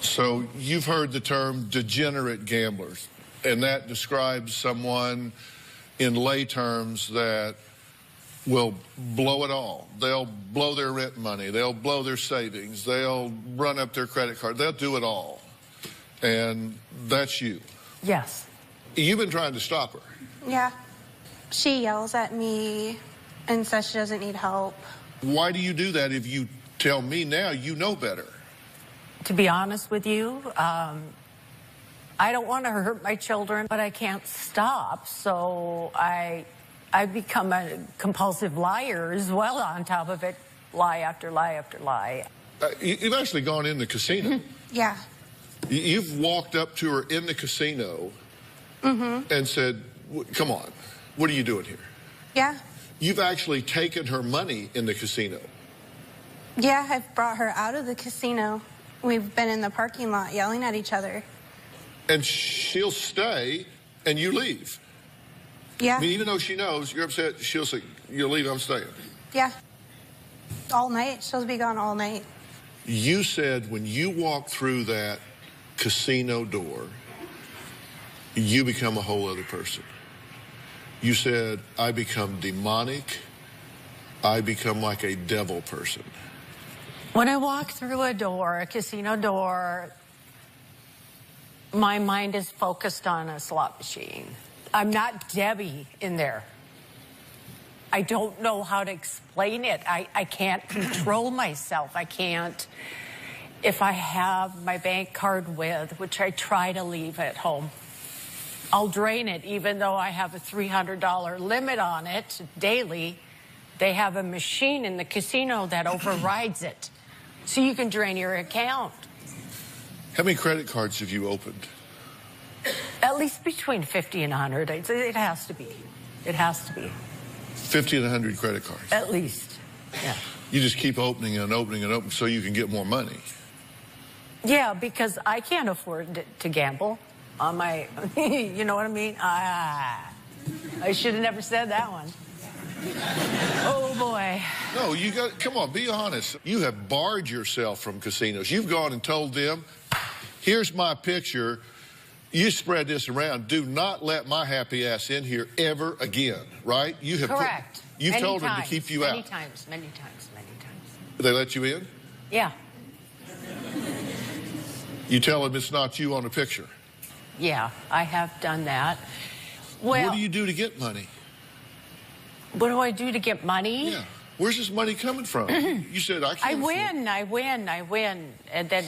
So you've heard the term degenerate gamblers, and that describes someone in lay terms that will blow it all. They'll blow their rent money. They'll blow their savings. They'll run up their credit card. They'll do it all. And that's you. Yes. You've been trying to stop her. Yeah. She yells at me and says she doesn't need help. Why do you do that if you tell me now you know better? To be honest with you, I don't want to hurt my children, but I can't stop. So I've become a compulsive liar as well on top of it, lie after lie after lie. You've actually gone in the casino. Yeah. You've walked up to her in the casino and said, come on, what are you doing here? Yeah. You've actually taken her money in the casino. Yeah, I've brought her out of the casino. We've been in the parking lot yelling at each other. And she'll stay and you leave. Yeah. I mean, even though she knows you're upset, she'll say, you'll leave, I'm staying. Yeah. All night. She'll be gone all night. You said when you walk through that casino door, you become a whole other person. You said, I become demonic. I become like a devil person. When I walk through a door, a casino door, my mind is focused on a slot machine. I'm not Debbie in there. I don't know how to explain it. I can't control myself. I can't. If I have my bank card with, which I try to leave at home, I'll drain it, even though I have a $300 limit on it daily. They have a machine in the casino that overrides it. So you can drain your account. How many credit cards have you opened? At least between 50 and 100. It has to be. It has to be. 50 and 100 credit cards? At least, yeah. You just keep opening and opening and opening so you can get more money. Yeah, because I can't afford to gamble on my, you know what I mean? I should have never said that one. Oh, boy. No, you got, come on, be honest. You have barred yourself from casinos. You've gone and told them, here's my picture. You spread this around. Do not let my happy ass in here ever again, right? You have correct. You've told them to keep you out. Many times, many times, many times. They let you in? Yeah. You tell them it's not you on the picture. Yeah, I have done that. Well, what do you do to get money? What do I do to get money? Yeah. Where's this money coming from? You said I can't. I win. And then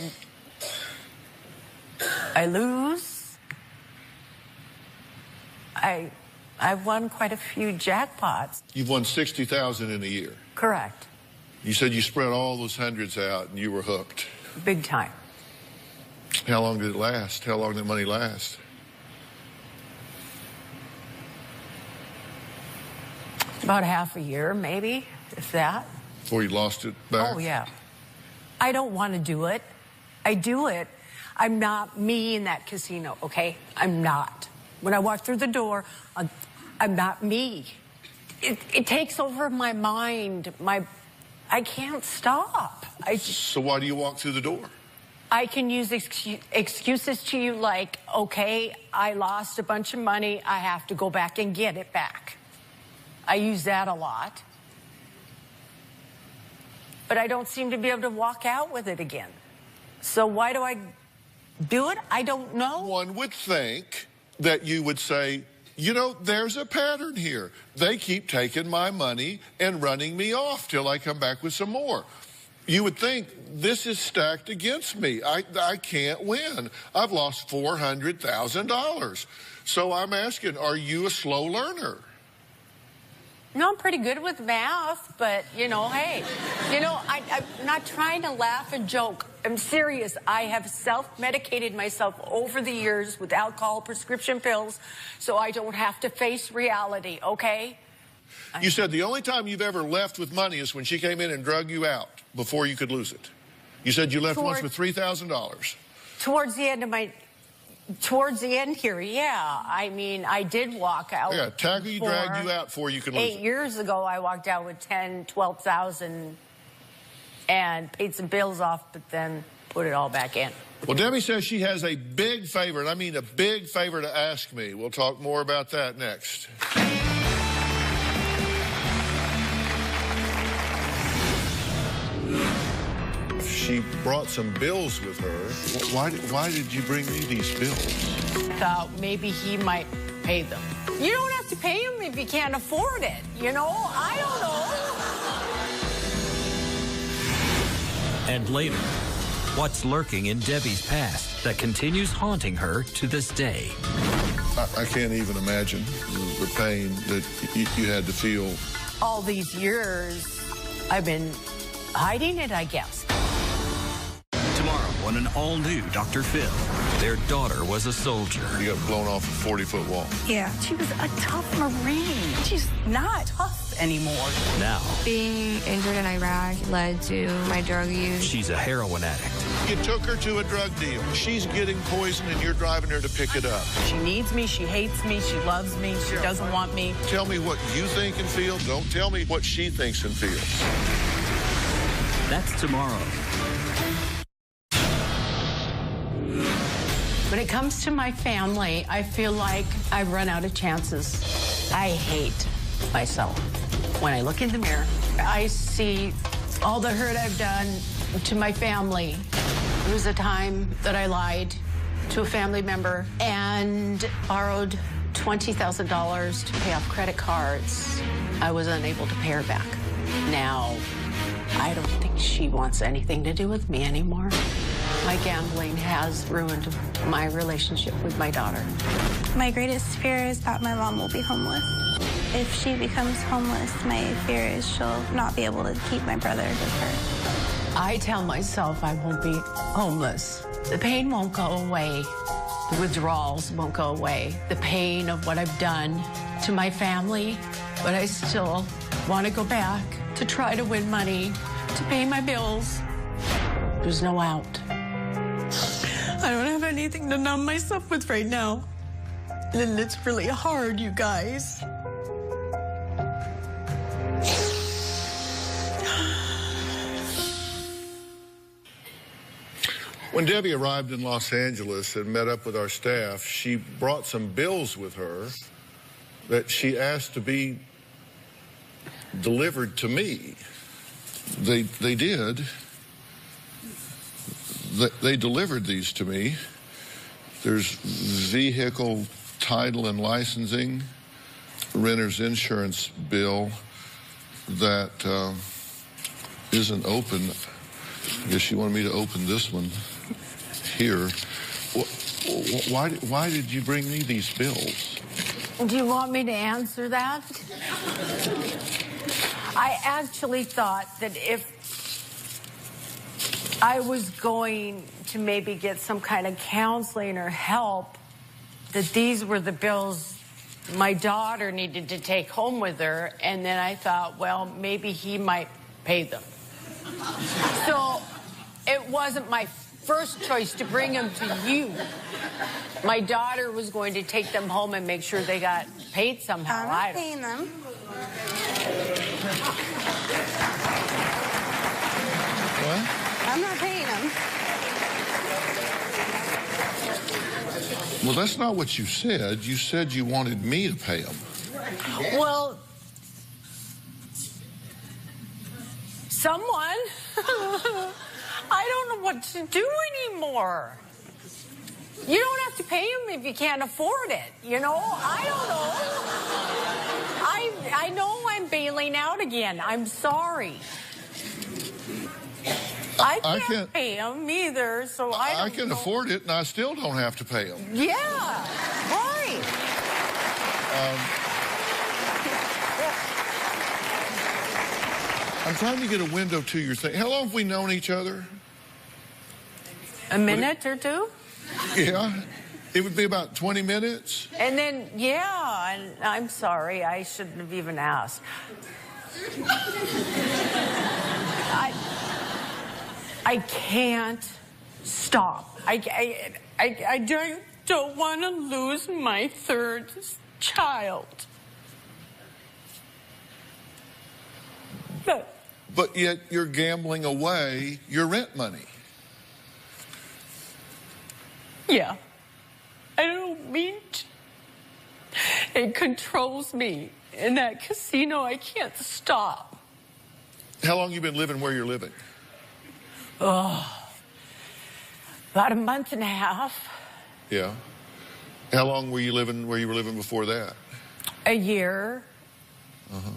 I lose. I've won quite a few jackpots. You've won $60,000 in a year. Correct. You said you spread all those hundreds out and you were hooked. Big time. How long did it last? How long did money last? About half a year, maybe, if that. Before you lost it back? Oh, yeah. I don't want to do it. I do it. I'm not me in that casino, okay? I'm not. When I walk through the door, I'm not me. It takes over my mind. I can't stop. So why do you walk through the door? I can use excuses to you like, okay, I lost a bunch of money. I have to go back and get it back. I use that a lot. But I don't seem to be able to walk out with it again. So why do I do it? I don't know. One would think that you would say, you know, there's a pattern here. They keep taking my money and running me off till I come back with some more. You would think this is stacked against me. I can't win. I've lost $400,000. So I'm asking, are you a slow learner? No, I'm pretty good with math, but, you know, hey, you know, I'm not trying to laugh and joke. I'm serious. I have self-medicated myself over the years with alcohol prescription pills so I don't have to face reality, okay? You said the only time you've ever left with money is when she came in and drug you out before you could lose it. You said you left once with $3,000. Towards the end here, yeah. I mean, I did walk out. Yeah, tackle you, dragged you out before you could lose it. 8 years ago, I walked out with $10,000, $12,000 and paid some bills off, but then put it all back in. Well, Debbie says she has a big favor, and I mean a big favor to ask me. We'll talk more about that next. She brought some bills with her. Why did you bring me these bills? Thought maybe he might pay them. You don't have to pay him if you can't afford it, you know? I don't know. And later, what's lurking in Debbie's past that continues haunting her to this day? I can't even imagine the pain that you had to feel. All these years, I've been hiding it, I guess. Tomorrow on an all-new Dr. Phill, their daughter was a soldier. You got blown off a 40-foot wall. Yeah, she was a tough Marine. She's not tough anymore. Now, being injured in Iraq led to my drug use. She's a heroin addict. You took her to a drug deal. She's getting poison and you're driving her to pick it up. She needs me, she hates me, she loves me, she doesn't want me. Tell me what you think and feel. Don't tell me what she thinks and feels. That's tomorrow. When it comes to my family, I feel like I've run out of chances. I hate myself. When I look in the mirror, I see all the hurt I've done to my family. There was a time that I lied to a family member and borrowed $20,000 to pay off credit cards. I was unable to pay her back. Now, I don't think she wants anything to do with me anymore. My gambling has ruined my relationship with my daughter. My greatest fear is that my mom will be homeless. If she becomes homeless, my fear is she'll not be able to keep my brother with her. I tell myself I won't be homeless. The pain won't go away. The withdrawals won't go away. The pain of what I've done to my family, but I still want to go back to try to win money, to pay my bills. There's no out. I don't have anything to numb myself with right now. And it's really hard, you guys. When Debbie arrived in Los Angeles and met up with our staff, she brought some bills with her that she asked to be delivered to me. They did. They delivered these to me. There's vehicle title and licensing, renter's insurance bill that isn't open. I guess you wanted me to open this one here. Why did you bring me these bills? Do you want me to answer that? I actually thought that if I was going to maybe get some kind of counseling or help, that these were the bills my daughter needed to take home with her, and then I thought, well, maybe he might pay them. So it wasn't my first choice to bring them to you. My daughter was going to take them home and make sure they got paid somehow. I'm not paying them. What? I'm not paying them. Well, that's not what you said. You said you wanted me to pay them. Well, someone. I don't know what to do anymore. You don't have to pay him if you can't afford it, you know? I don't know. I know I'm bailing out again. I'm sorry. I can't pay him either, so I can afford it, and I still don't have to pay him. Yeah, right. I'm trying to get a window to your thing. How long have we known each other? A minute or two? Yeah. It would be about 20 minutes. And then, yeah, and I'm sorry. I shouldn't have even asked. I can't stop. I don't want to lose my third child. But yet you're gambling away your rent money. Yeah. I don't mean to. It controls me. In that casino, I can't stop. How long you been living where you're living? Oh, about a month and a half. Yeah. How long were you living where you were living before that? A year. Uh-huh.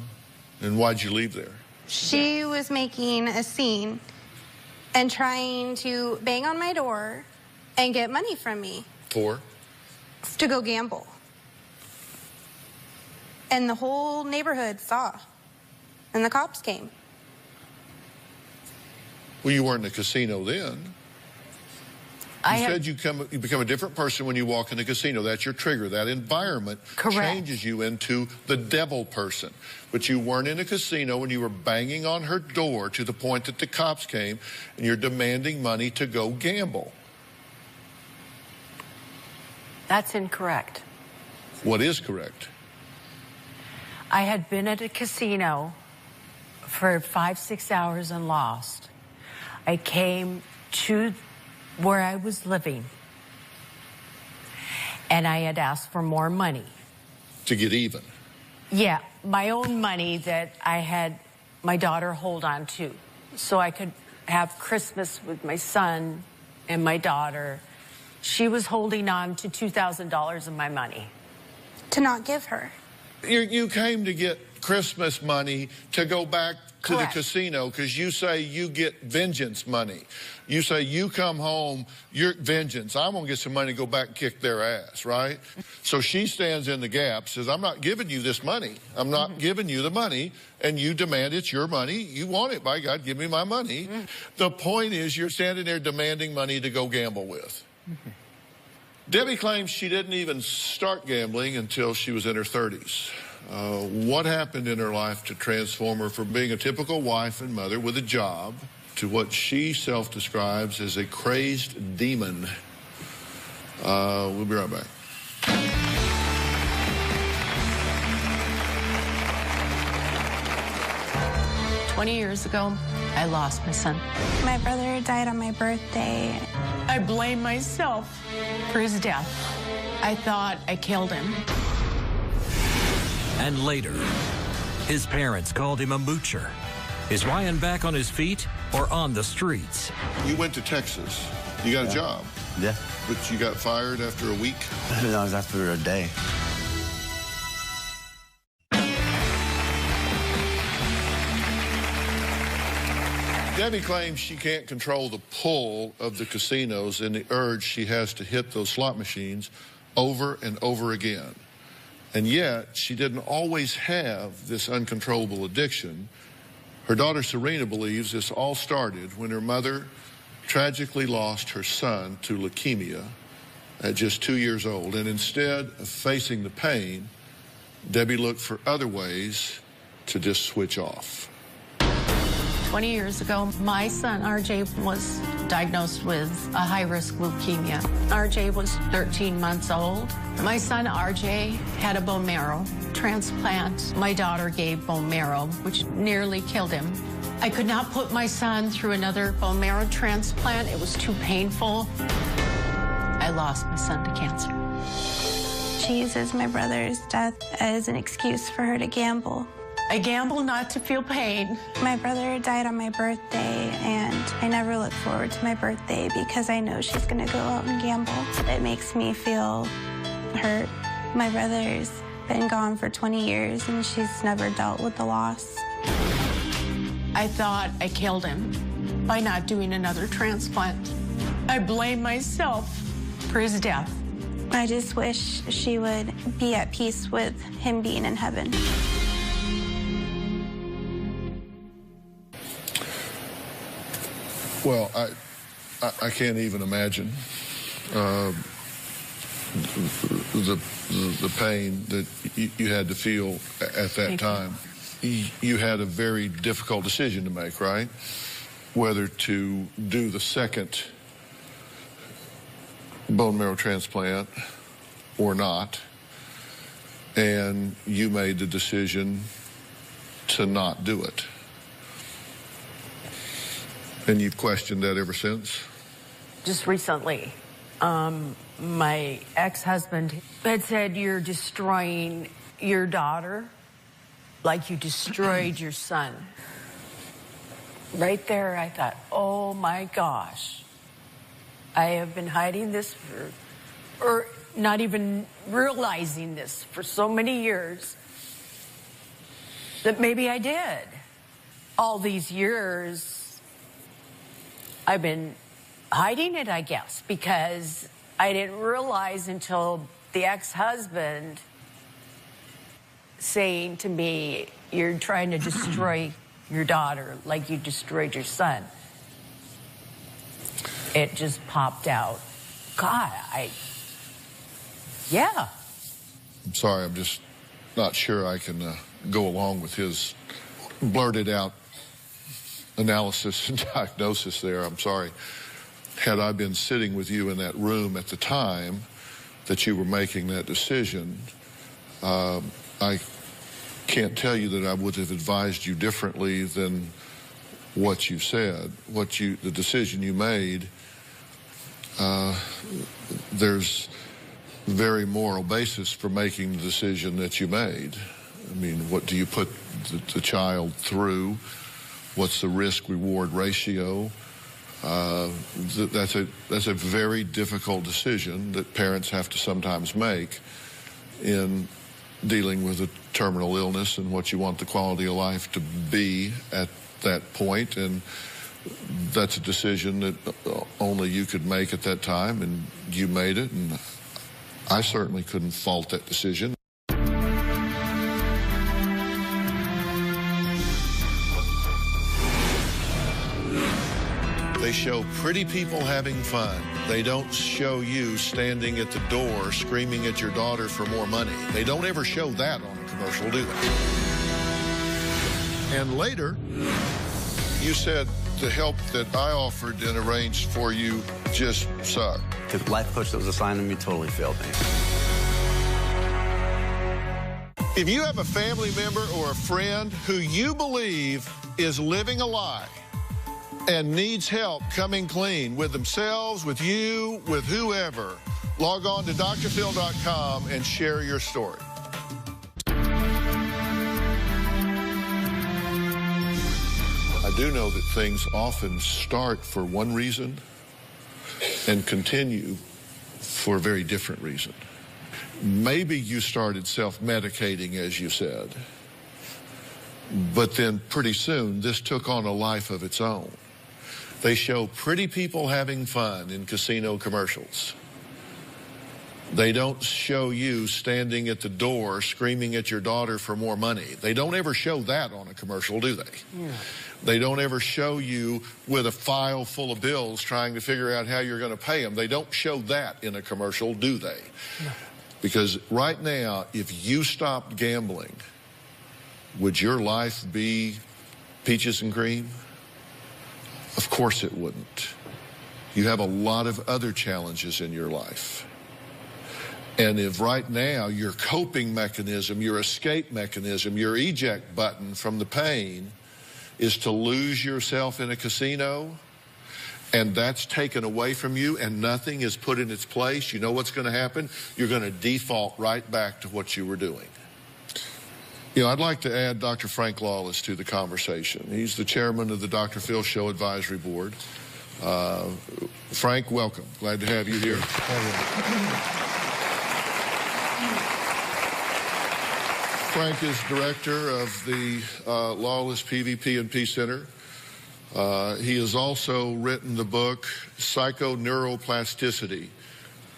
And why'd you leave there? She was making a scene and trying to bang on my door and get money from me. For? To go gamble. And the whole neighborhood saw. And the cops came. Well, you weren't in a casino then. You said you become a different person when you walk in the casino. That's your trigger. That environment changes you into the devil person. But you weren't in a casino when you were banging on her door to the point that the cops came and you're demanding money to go gamble. That's incorrect. What is correct? I had been at a casino for 5-6 hours and lost. I came to where I was living, and I had asked for more money. To get even? Yeah, my own money that I had my daughter hold on to, so I could have Christmas with my son and my daughter. She was holding on to $2,000 of my money. To not give her. You came to get Christmas money to go back to Correct. the casino because you say you get vengeance money. You say you come home, you're vengeance. I'm going to get some money to go back and kick their ass, right? So she stands in the gap, says, I'm not giving you this money. I'm not giving you the money. And you demand it's your money. You want it, by God, give me my money. The point is you're standing there demanding money to go gamble with. Debbie claims she didn't even start gambling until she was in her 30s. What happened in her life to transform her from being a typical wife and mother with a job to what she self-describes as a crazed demon? We'll be right back. "20 years ago, I lost my son. My brother died on my birthday. I blame myself for his death. I thought I killed him. And later, his parents called him a moocher. Is Ryan back on his feet or on the streets? You went to Texas. You got a job. Yeah. But you got fired after a week? No, it was after a day. Debbie claims she can't control the pull of the casinos and the urge she has to hit those slot machines over and over again. And yet, she didn't always have this uncontrollable addiction. Her daughter Serena believes this all started when her mother tragically lost her son to leukemia at just 2 years old. And instead of facing the pain, Debbie looked for other ways to just switch off. 20 years ago, my son, RJ, was diagnosed with a high-risk leukemia. RJ was 13 months old. My son, RJ, had a bone marrow transplant. My daughter gave bone marrow, which nearly killed him. I could not put my son through another bone marrow transplant. It was too painful. I lost my son to cancer. She uses my brother's death as an excuse for her to gamble. I gamble not to feel pain. My brother died on my birthday, and I never look forward to my birthday because I know she's gonna go out and gamble. It makes me feel hurt. My brother's been gone for 20 years, and she's never dealt with the loss. I thought I killed him by not doing another transplant. I blame myself for his death. I just wish she would be at peace with him being in heaven. Well, I can't even imagine the pain that you had to feel at that time. You had a very difficult decision to make, right? Whether to do the second bone marrow transplant or not. And you made the decision to not do it. And you've questioned that ever since? Just recently, my ex-husband had said, "You're destroying your daughter like you destroyed your son." Right there, I thought, oh my gosh, I have been hiding this or not even realizing this for so many years that maybe I did. All these years, I've been hiding it, I guess, because I didn't realize until the ex-husband saying to me, "You're trying to destroy your daughter like you destroyed your son." It just popped out. God, yeah. I'm sorry, I'm just not sure I can go along with his blurted out analysis and diagnosis there. I'm sorry. Had I been sitting with you in that room at the time that you were making that decision, I can't tell you that I would have advised you differently than what you said. The decision you made, there's very moral basis for making the decision that you made. I mean, what do you put the child through? What's the risk-reward ratio? That's a very difficult decision that parents have to sometimes make in dealing with a terminal illness and what you want the quality of life to be at that point. And that's a decision that only you could make at that time, and you made it, and I certainly couldn't fault that decision. They show pretty people having fun. They don't show you standing at the door screaming at your daughter for more money. They don't ever show that on a commercial, do they? And later, you said the help that I offered and arranged for you just sucked. The life coach that was assigned to me totally failed me. If you have a family member or a friend who you believe is living a lie and needs help coming clean with themselves, with you, with whoever, log on to drphill.com and share your story. I do know that things often start for one reason and continue for a very different reason. Maybe you started self-medicating, as you said, but then pretty soon this took on a life of its own. They show pretty people having fun in casino commercials. They don't show you standing at the door screaming at your daughter for more money. They don't ever show that on a commercial, do they? Yeah. They don't ever show you with a file full of bills trying to figure out how you're going to pay them. They don't show that in a commercial, do they? No. Because right now, if you stopped gambling, would your life be peaches and cream? Of course it wouldn't. You have a lot of other challenges in your life. And if right now your coping mechanism, your escape mechanism, your eject button from the pain is to lose yourself in a casino, and that's taken away from you and nothing is put in its place, you know what's going to happen? You're going to default right back to what you were doing. You know, I'd like to add Dr. Frank Lawless to the conversation. He's the chairman of the Dr. Phill Show Advisory Board. Frank, welcome. Glad to have you here. Frank is director of the Lawless PvP&P Center. He has also written the book, Psychoneuroplasticity,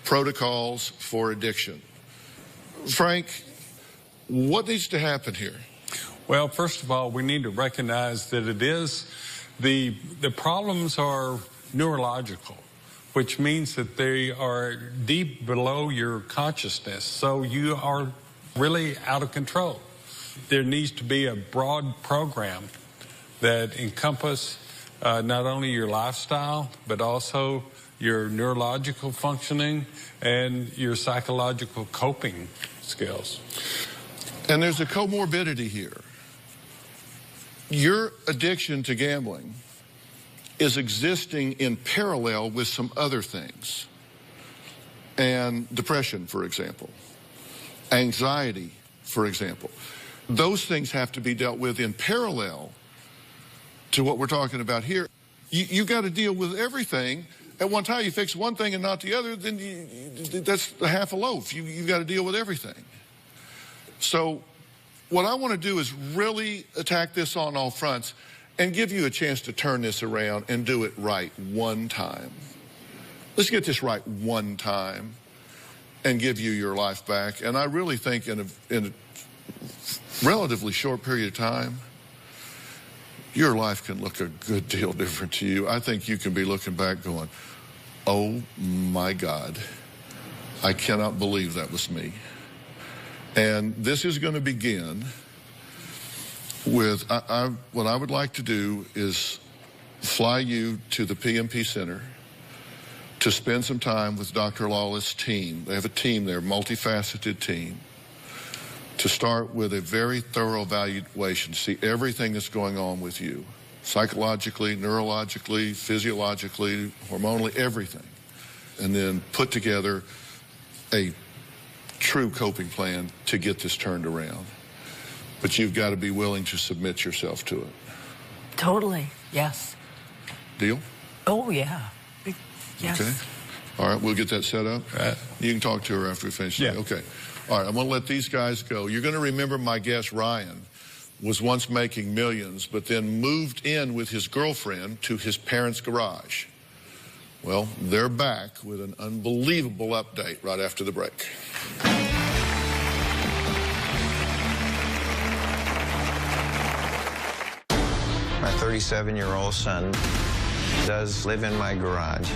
Protocols for Addiction. Frank, what needs to happen here? Well, first of all, we need to recognize that it is, the problems are neurological, which means that they are deep below your consciousness. So you are really out of control. There needs to be a broad program that encompasses not only your lifestyle, but also your neurological functioning and your psychological coping skills. And there's a comorbidity here. Your addiction to gambling is existing in parallel with some other things. And depression, for example. Anxiety, for example. Those things have to be dealt with in parallel to what we're talking about here. You got to deal with everything. At one time, you fix one thing and not the other, then that's a half a loaf. You've got to deal with everything. So what I want to do is really attack this on all fronts and give you a chance to turn this around and do it right one time. Let's get this right one time and give you your life back. And I really think in a relatively short period of time, your life can look a good deal different to you. I think you can be looking back going, oh my God, I cannot believe that was me. And this is going to begin with, what I would like to do is fly you to the PMP Center to spend some time with Dr. Lawless' team. They have a team there, multifaceted team, to start with a very thorough evaluation, see everything that's going on with you, psychologically, neurologically, physiologically, hormonally, everything, and then put together a true coping plan to get this turned around. But you've got to be willing to submit yourself to it. Totally, yes. Deal? Oh, yeah. Yes. Okay. All right, we'll get that set up. Right. You can talk to her after we finish. Yeah. Okay. All right, I'm going to let these guys go. You're going to remember my guest, Ryan, was once making millions, but then moved in with his girlfriend to his parents' garage. Well, they're back with an unbelievable update right after the break. My 37-year-old son does live in my garage.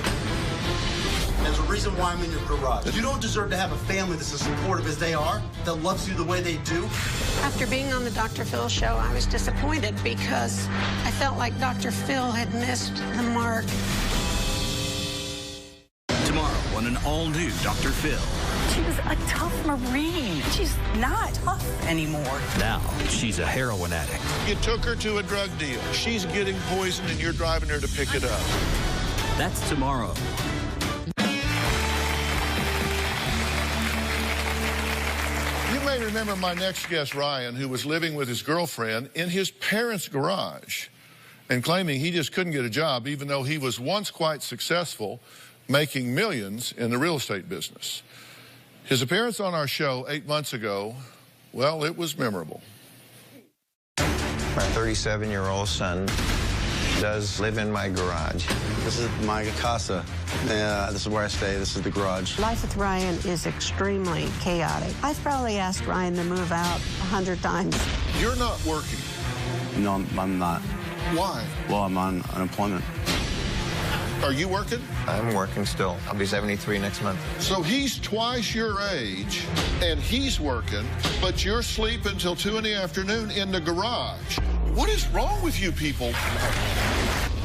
There's a reason why I'm in your garage. You don't deserve to have a family that's as supportive as they are, that loves you the way they do. After being on the Dr. Phill show, I was disappointed because I felt like Dr. Phill had missed the mark. Tomorrow on an all-new Dr. Phill. She was a tough Marine. She's not tough anymore. Now, she's a heroin addict. You took her to a drug deal. She's getting poisoned and you're driving her to pick it up. That's tomorrow. You may remember my next guest, Ryan, who was living with his girlfriend in his parents' garage and claiming he just couldn't get a job, even though he was once quite successful, making millions in the real estate business. His appearance on our show 8 months ago, well, it was memorable. My 37-year-old son does live in my garage. This is my casa. This is where I stay. This is the garage. Life with Ryan is extremely chaotic. I've probably asked Ryan to move out 100 times. You're not working. No, I'm not. Why? Well, I'm on unemployment. Are you working? I'm working still. I'll be 73 next month. So he's twice your age, and he's working, but you're sleeping till 2 in the afternoon in the garage. What is wrong with you people?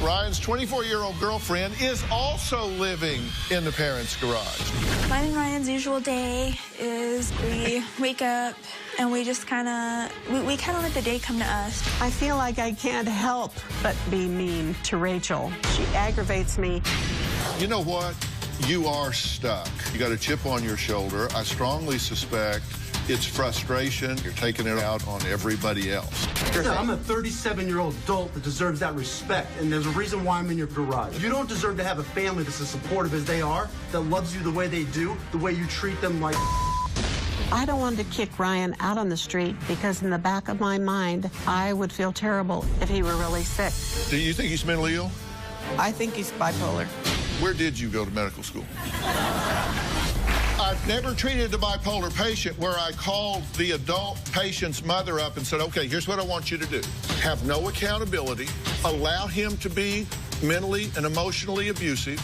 Ryan's 24-year-old girlfriend is also living in the parents' garage. Mine and Ryan's usual day is we wake up and we just kind of, we kind of let the day come to us. I feel like I can't help but be mean to Rachel. She aggravates me. You know what? You are stuck. You got a chip on your shoulder. I strongly suspect it's frustration. You're taking it out on everybody else. I'm a 37-year-old adult that deserves that respect, and there's a reason why I'm in your garage. You don't deserve to have a family that's as supportive as they are, that loves you the way they do, the way you treat them like... I don't want to kick Ryan out on the street because in the back of my mind, I would feel terrible if he were really sick. Do you think he's mentally ill? I think he's bipolar. Where did you go to medical school? I've never treated a bipolar patient where I called the adult patient's mother up and said, okay, here's what I want you to do. Have no accountability, allow him to be mentally and emotionally abusive,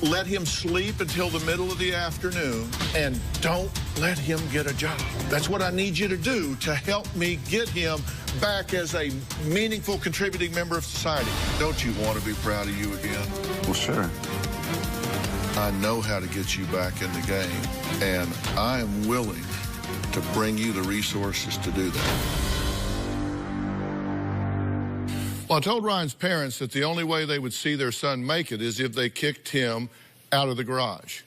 let him sleep until the middle of the afternoon, and don't let him get a job. That's what I need you to do to help me get him back as a meaningful, contributing member of society. Don't you want to be proud of you again? Well, sure. I know how to get you back in the game, and I am willing to bring you the resources to do that. Well, I told Ryan's parents that the only way they would see their son make it is if they kicked him out of the garage.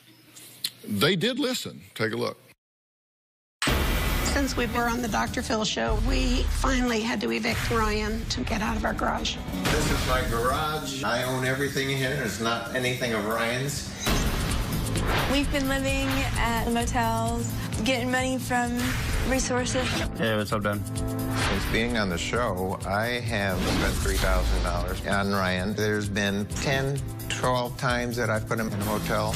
They did listen. Take a look. Since we were on the Dr. Phil show, we finally had to evict Ryan to get out of our garage. This is my garage. I own everything here. It's not anything of Ryan's. We've been living at the motels, getting money from resources. Hey, what's up, Dan? Since being on the show, I have spent $3,000 on Ryan. There's been 10, 12 times that I've put him in a hotel.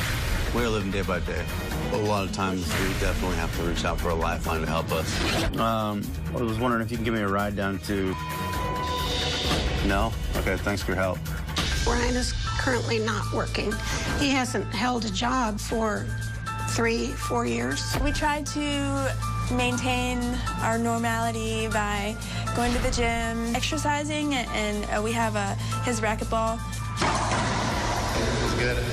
We're living day by day. A lot of times, we definitely have to reach out for a lifeline to help us. I was wondering if you can give me a ride down to... No? Okay, thanks for your help. Ryan is currently not working. He hasn't held a job for 3-4 years. We tried to maintain our normality by going to the gym, exercising, and we have his racquetball. It's good.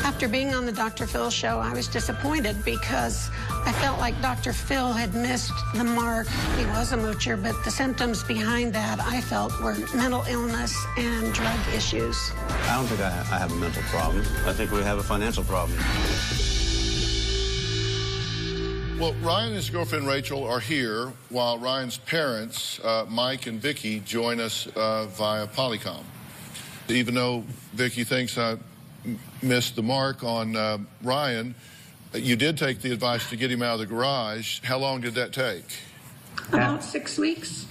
After being on the Dr. Phil show, I was disappointed because I felt like Dr. Phil had missed the mark. He was a moocher, but the symptoms behind that, I felt, were mental illness and drug issues. I don't think I have a mental problem. I think we have a financial problem. Well, Ryan and his girlfriend Rachel are here while Ryan's parents, Mike and Vicky, join us via Polycom. Even though Vicky thinks I missed the mark on Ryan, you did take the advice to get him out of the garage. How long did that take? About 6 weeks.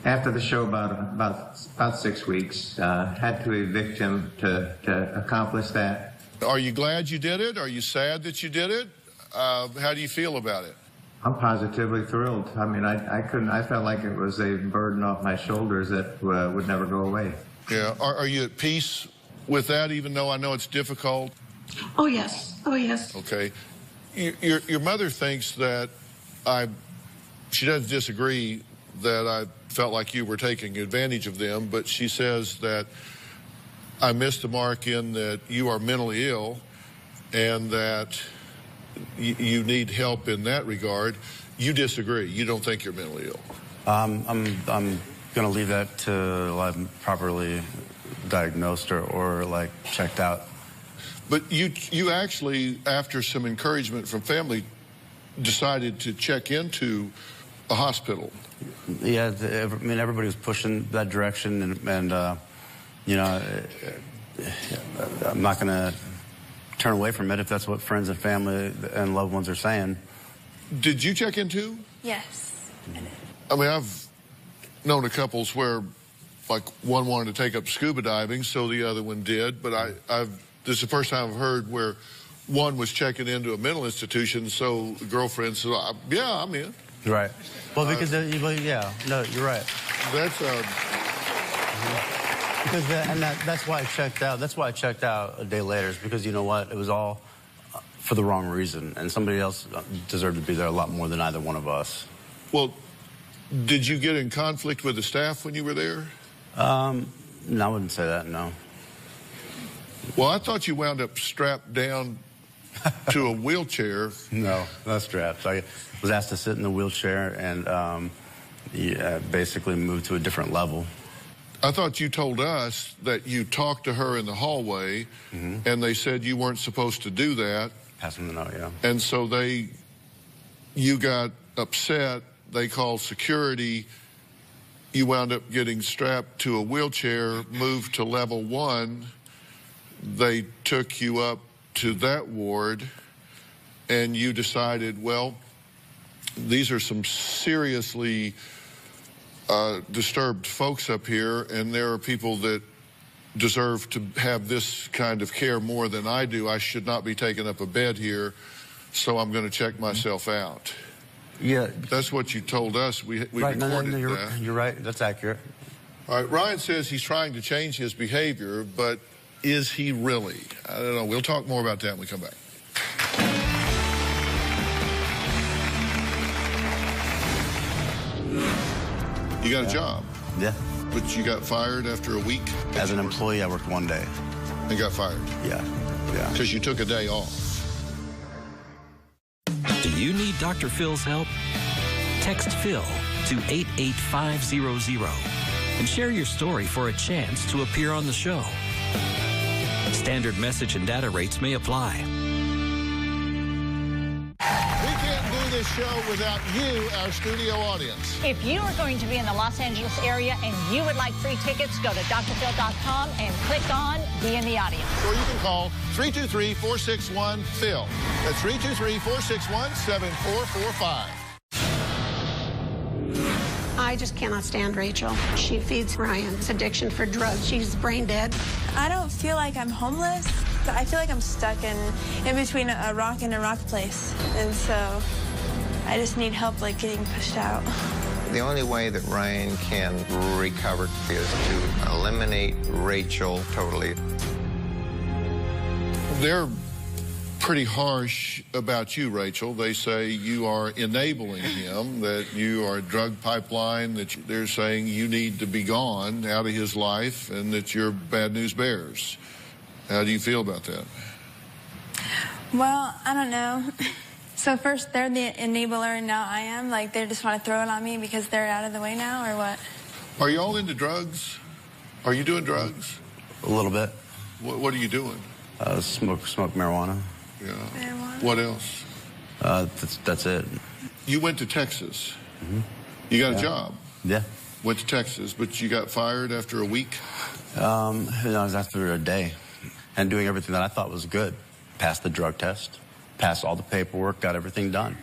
After the show, about 6 weeks, had to evict him to accomplish that. Are you glad you did it? Are you sad that you did it? How do you feel about it? I'm positively thrilled. I mean, I felt like it was a burden off my shoulders that would never go away. Yeah. Are you at peace with that, even though I know it's difficult? Oh, yes. Oh, yes. Okay. Your mother thinks that she doesn't disagree that I felt like you were taking advantage of them, but she says that I missed the mark in that you are mentally ill and that you need help in that regard. You disagree. You don't think you're mentally ill. I'm going to leave that to I'm properly diagnosed or like checked out. But you actually, after some encouragement from family, decided to check into a hospital. Yeah, I mean, everybody was pushing that direction, and you know, I'm not going to turn away from it if that's what friends and family and loved ones are saying. Did you check into? Yes. I mean, I've known a couples where like one wanted to take up scuba diving, so the other one did. But this is the first time I've heard where one was checking into a mental institution, so the girlfriend said, yeah, I'm in. Right. Well, because, yeah, no, you're right. That's, because that's why I checked out. That's why I checked out a day later, is because, you know what, it was all for the wrong reason, and somebody else deserved to be there a lot more than either one of us. Well, did you get in conflict with the staff when you were there? No, I wouldn't say that, no. Well, I thought you wound up strapped down to a wheelchair. No, not strapped. I was asked to sit in the wheelchair and basically move to a different level. I thought you told us that you talked to her in the hallway, and they said you weren't supposed to do that. Passing the note, yeah. And so you got upset. They called security. You wound up getting strapped to a wheelchair, moved to level 1. They took you up to that ward, and you decided, well, these are some seriously disturbed folks up here, and there are people that deserve to have this kind of care more than I do. I should not be taking up a bed here, so I'm going to check myself out. Yeah. That's what you told us. We right, recorded no, that. You're right. That's accurate. All right, Ryan says he's trying to change his behavior, but is he really? I don't know. We'll talk more about that when we come back. You got a job? Yeah. But you got fired after a week? As an employee, I worked 1 day. And got fired? Yeah. Yeah. Because you took a day off. Do you need Dr. Phil's help? Text Phill to 88500 and share your story for a chance to appear on the show. Standard message and data rates may apply. We can't do this show without you, our studio audience. If you are going to be in the Los Angeles area and you would like free tickets, go to drphil.com and click on Be in the Audience. Or you can call 323-461-PHIL. That's 323-461-7445. I just cannot stand Rachel. She feeds Ryan's addiction for drugs. She's brain dead. I don't feel like I'm homeless. I feel like I'm stuck in between a rock and a rock place. And so I just need help, like, getting pushed out. The only way that Ryan can recover is to eliminate Rachel totally. They're pretty harsh about you, Rachel. They say you are enabling him, that you are a drug pipeline, that they're saying you need to be gone out of his life, and that you're bad news bears. How do you feel about that? Well, I don't know. So first they're the enabler and now I am. Like, they just want to throw it on me because they're out of the way now, or what? Are you all into drugs? Are you doing drugs? A little bit. What are you doing? Smoke marijuana. Yeah. Marijuana. What else? That's it. You went to Texas. You got a job. Yeah. Went to Texas, but you got fired after a week? No, it was after a day. And doing everything that I thought was good. Passed the drug test, passed all the paperwork, got everything done.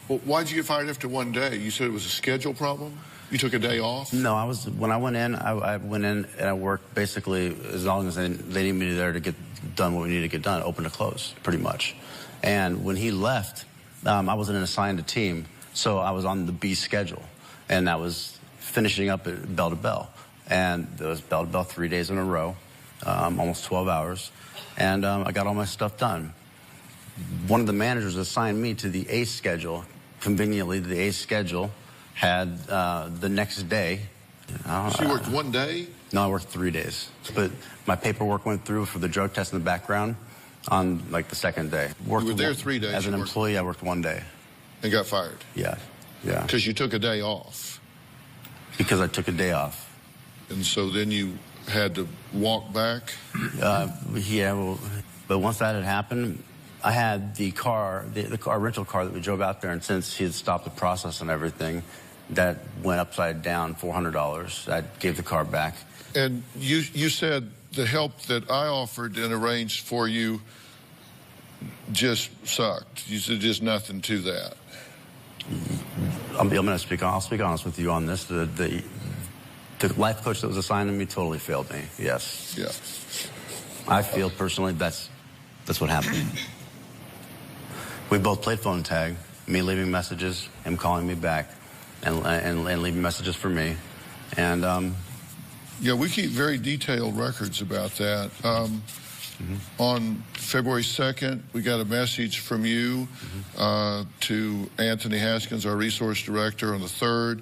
Well, why'd you get fired after 1 day? You said it was a schedule problem? You took a day off? No, when I went in, I went in and I worked basically as long as they needed me there to get done what we needed to get done, open to close, pretty much. And when he left, I wasn't assigned a team, so I was on the B schedule. And I was finishing up at bell to bell. And there was bell to bell 3 days in a row, almost 12 hours. And I got all my stuff done. One of the managers assigned me to the A schedule. Conveniently, the A schedule had the next day. So you worked 1 day? No, I worked 3 days. But my paperwork went through for the drug test in the background on, like, the second day. You were there 3 days? As an employee, I worked 1 day. And got fired? Yeah, yeah. Because you took a day off? Because I took a day off. And so then you had to walk back? Yeah, well, but once that had happened, I had the car, the rental car that we drove out there, and since he had stopped the process and everything, that went upside down, $400. I gave the car back. And you said the help that I offered and arranged for you just sucked. You said just nothing to that. I'll speak honest with you on this. The life coach that was assigned to me totally failed me, yes. Yeah. I feel personally that's what happened. We both played phone tag, me leaving messages, him calling me back, and leaving messages for me. And yeah, we keep very detailed records about that. On February 2nd, we got a message from you to Anthony Haskins, our resource director. On the 3rd,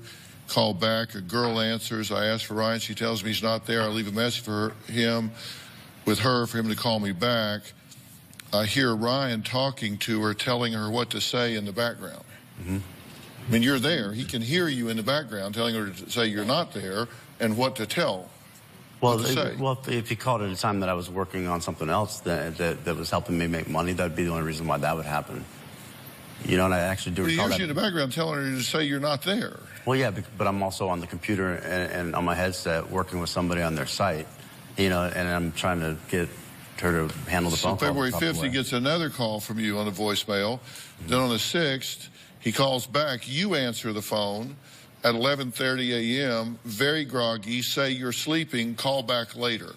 call back. A girl answers. I ask for Ryan. She tells me he's not there. I leave a message for him, with her, for him to call me back. I hear Ryan talking to her, telling her what to say in the background. I mean, you're there. He can hear you in the background, telling her to say you're not there and what to tell. Well, if he called at a time that I was working on something else that was helping me make money, that'd be the only reason why that would happen. You know, and I actually do recall that. He hears you in the background telling her to say you're not there. Well, yeah, but I'm also on the computer and on my headset working with somebody on their site, you know, and I'm trying to get her to handle the phone call. So February 5th, he gets another call from you on the voicemail. Then on the 6th, he calls back. You answer the phone at 11:30 a.m., very groggy, say you're sleeping, call back later.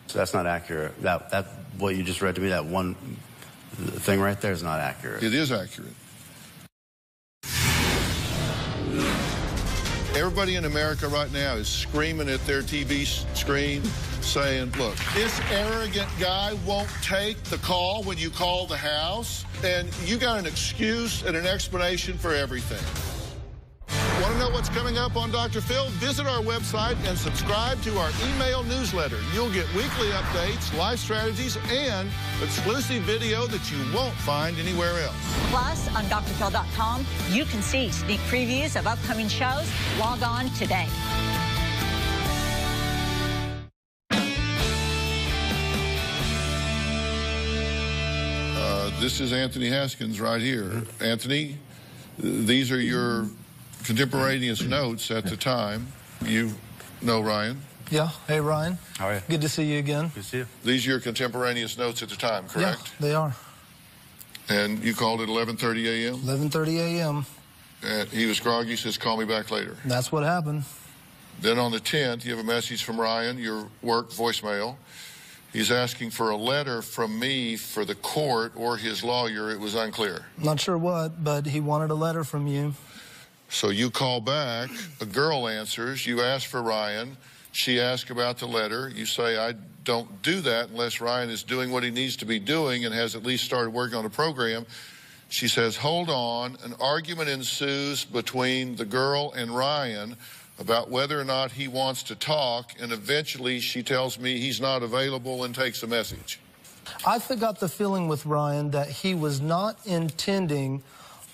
So that's not accurate. That what you just read to me, that one thing right there is not accurate. It is accurate. Everybody in America right now is screaming at their TV screen saying, look, this arrogant guy won't take the call when you call the house, and you got an excuse and an explanation for everything. Want to know what's coming up on Dr. Phil? Visit our website and subscribe to our email newsletter. You'll get weekly updates, life strategies, and exclusive video that you won't find anywhere else. Plus, on drphil.com, you can see sneak previews of upcoming shows. Log on today. This is Anthony Haskins right here. Anthony, these are your contemporaneous notes at the time. You know Ryan? Yeah. Hey, Ryan. How are you? Good to see you again. Good to see you. These are your contemporaneous notes at the time, correct? Yeah, they are. And you called at 11:30 a.m.? 11:30 a.m. And he was groggy, says, call me back later. That's what happened. Then on the 10th, you have a message from Ryan, your work voicemail. He's asking for a letter from me for the court or his lawyer. It was unclear. Not sure what, but he wanted a letter from you. So you call back. A girl answers. You ask for Ryan. She asks about the letter. You say, I don't do that unless Ryan is doing what he needs to be doing and has at least started working on a program. She says, hold on. An argument ensues between the girl and Ryan about whether or not he wants to talk, and eventually she tells me he's not available and takes a message. I got the feeling with Ryan that he was not intending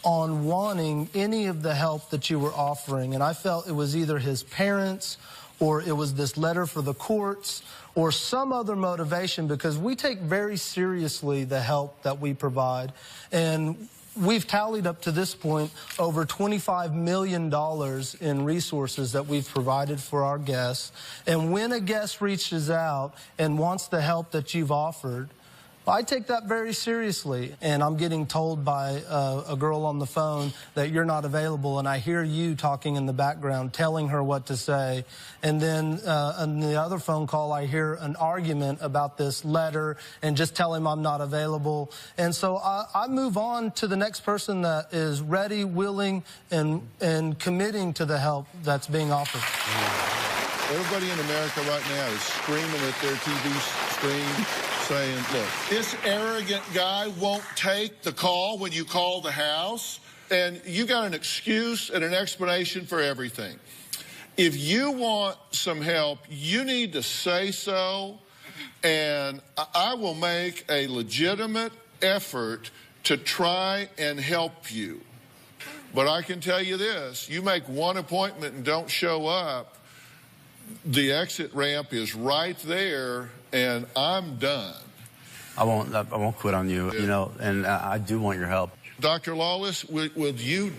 on wanting any of the help that you were offering, and I felt it was either his parents or it was this letter for the courts or some other motivation, because we take very seriously the help that we provide, and we've tallied up to this point over $25 million in resources that we've provided for our guests. And when a guest reaches out and wants the help that you've offered, I take that very seriously. And I'm getting told by a girl on the phone that you're not available, and I hear you talking in the background, telling her what to say. And then on the other phone call, I hear an argument about this letter and just tell him I'm not available. And so I move on to the next person that is ready, willing, and committing to the help that's being offered. Everybody in America right now is screaming at their TV screen, saying, look, this arrogant guy won't take the call when you call the house, and you got an excuse and an explanation for everything. If you want some help, you need to say so, and I will make a legitimate effort to try and help you. But I can tell you this, you make one appointment and don't show up, the exit ramp is right there, and I'm done. I won't quit on you, you know, and I do want your help. Dr. Lawless, will you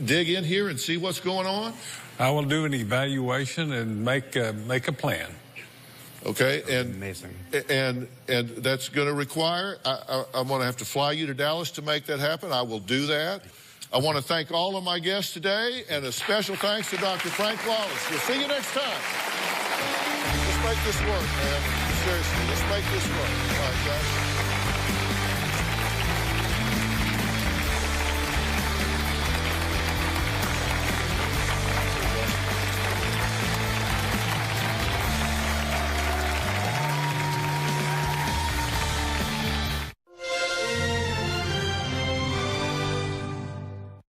dig in here and see what's going on? I will do an evaluation and make a plan. Okay, and amazing. And that's going to require, I'm going to have to fly you to Dallas to make that happen. I will do that. I want to thank all of my guests today, and a special thanks to Dr. Frank Lawless. We'll see you next time. make this work, man. Seriously, let's make this work. All right, guys.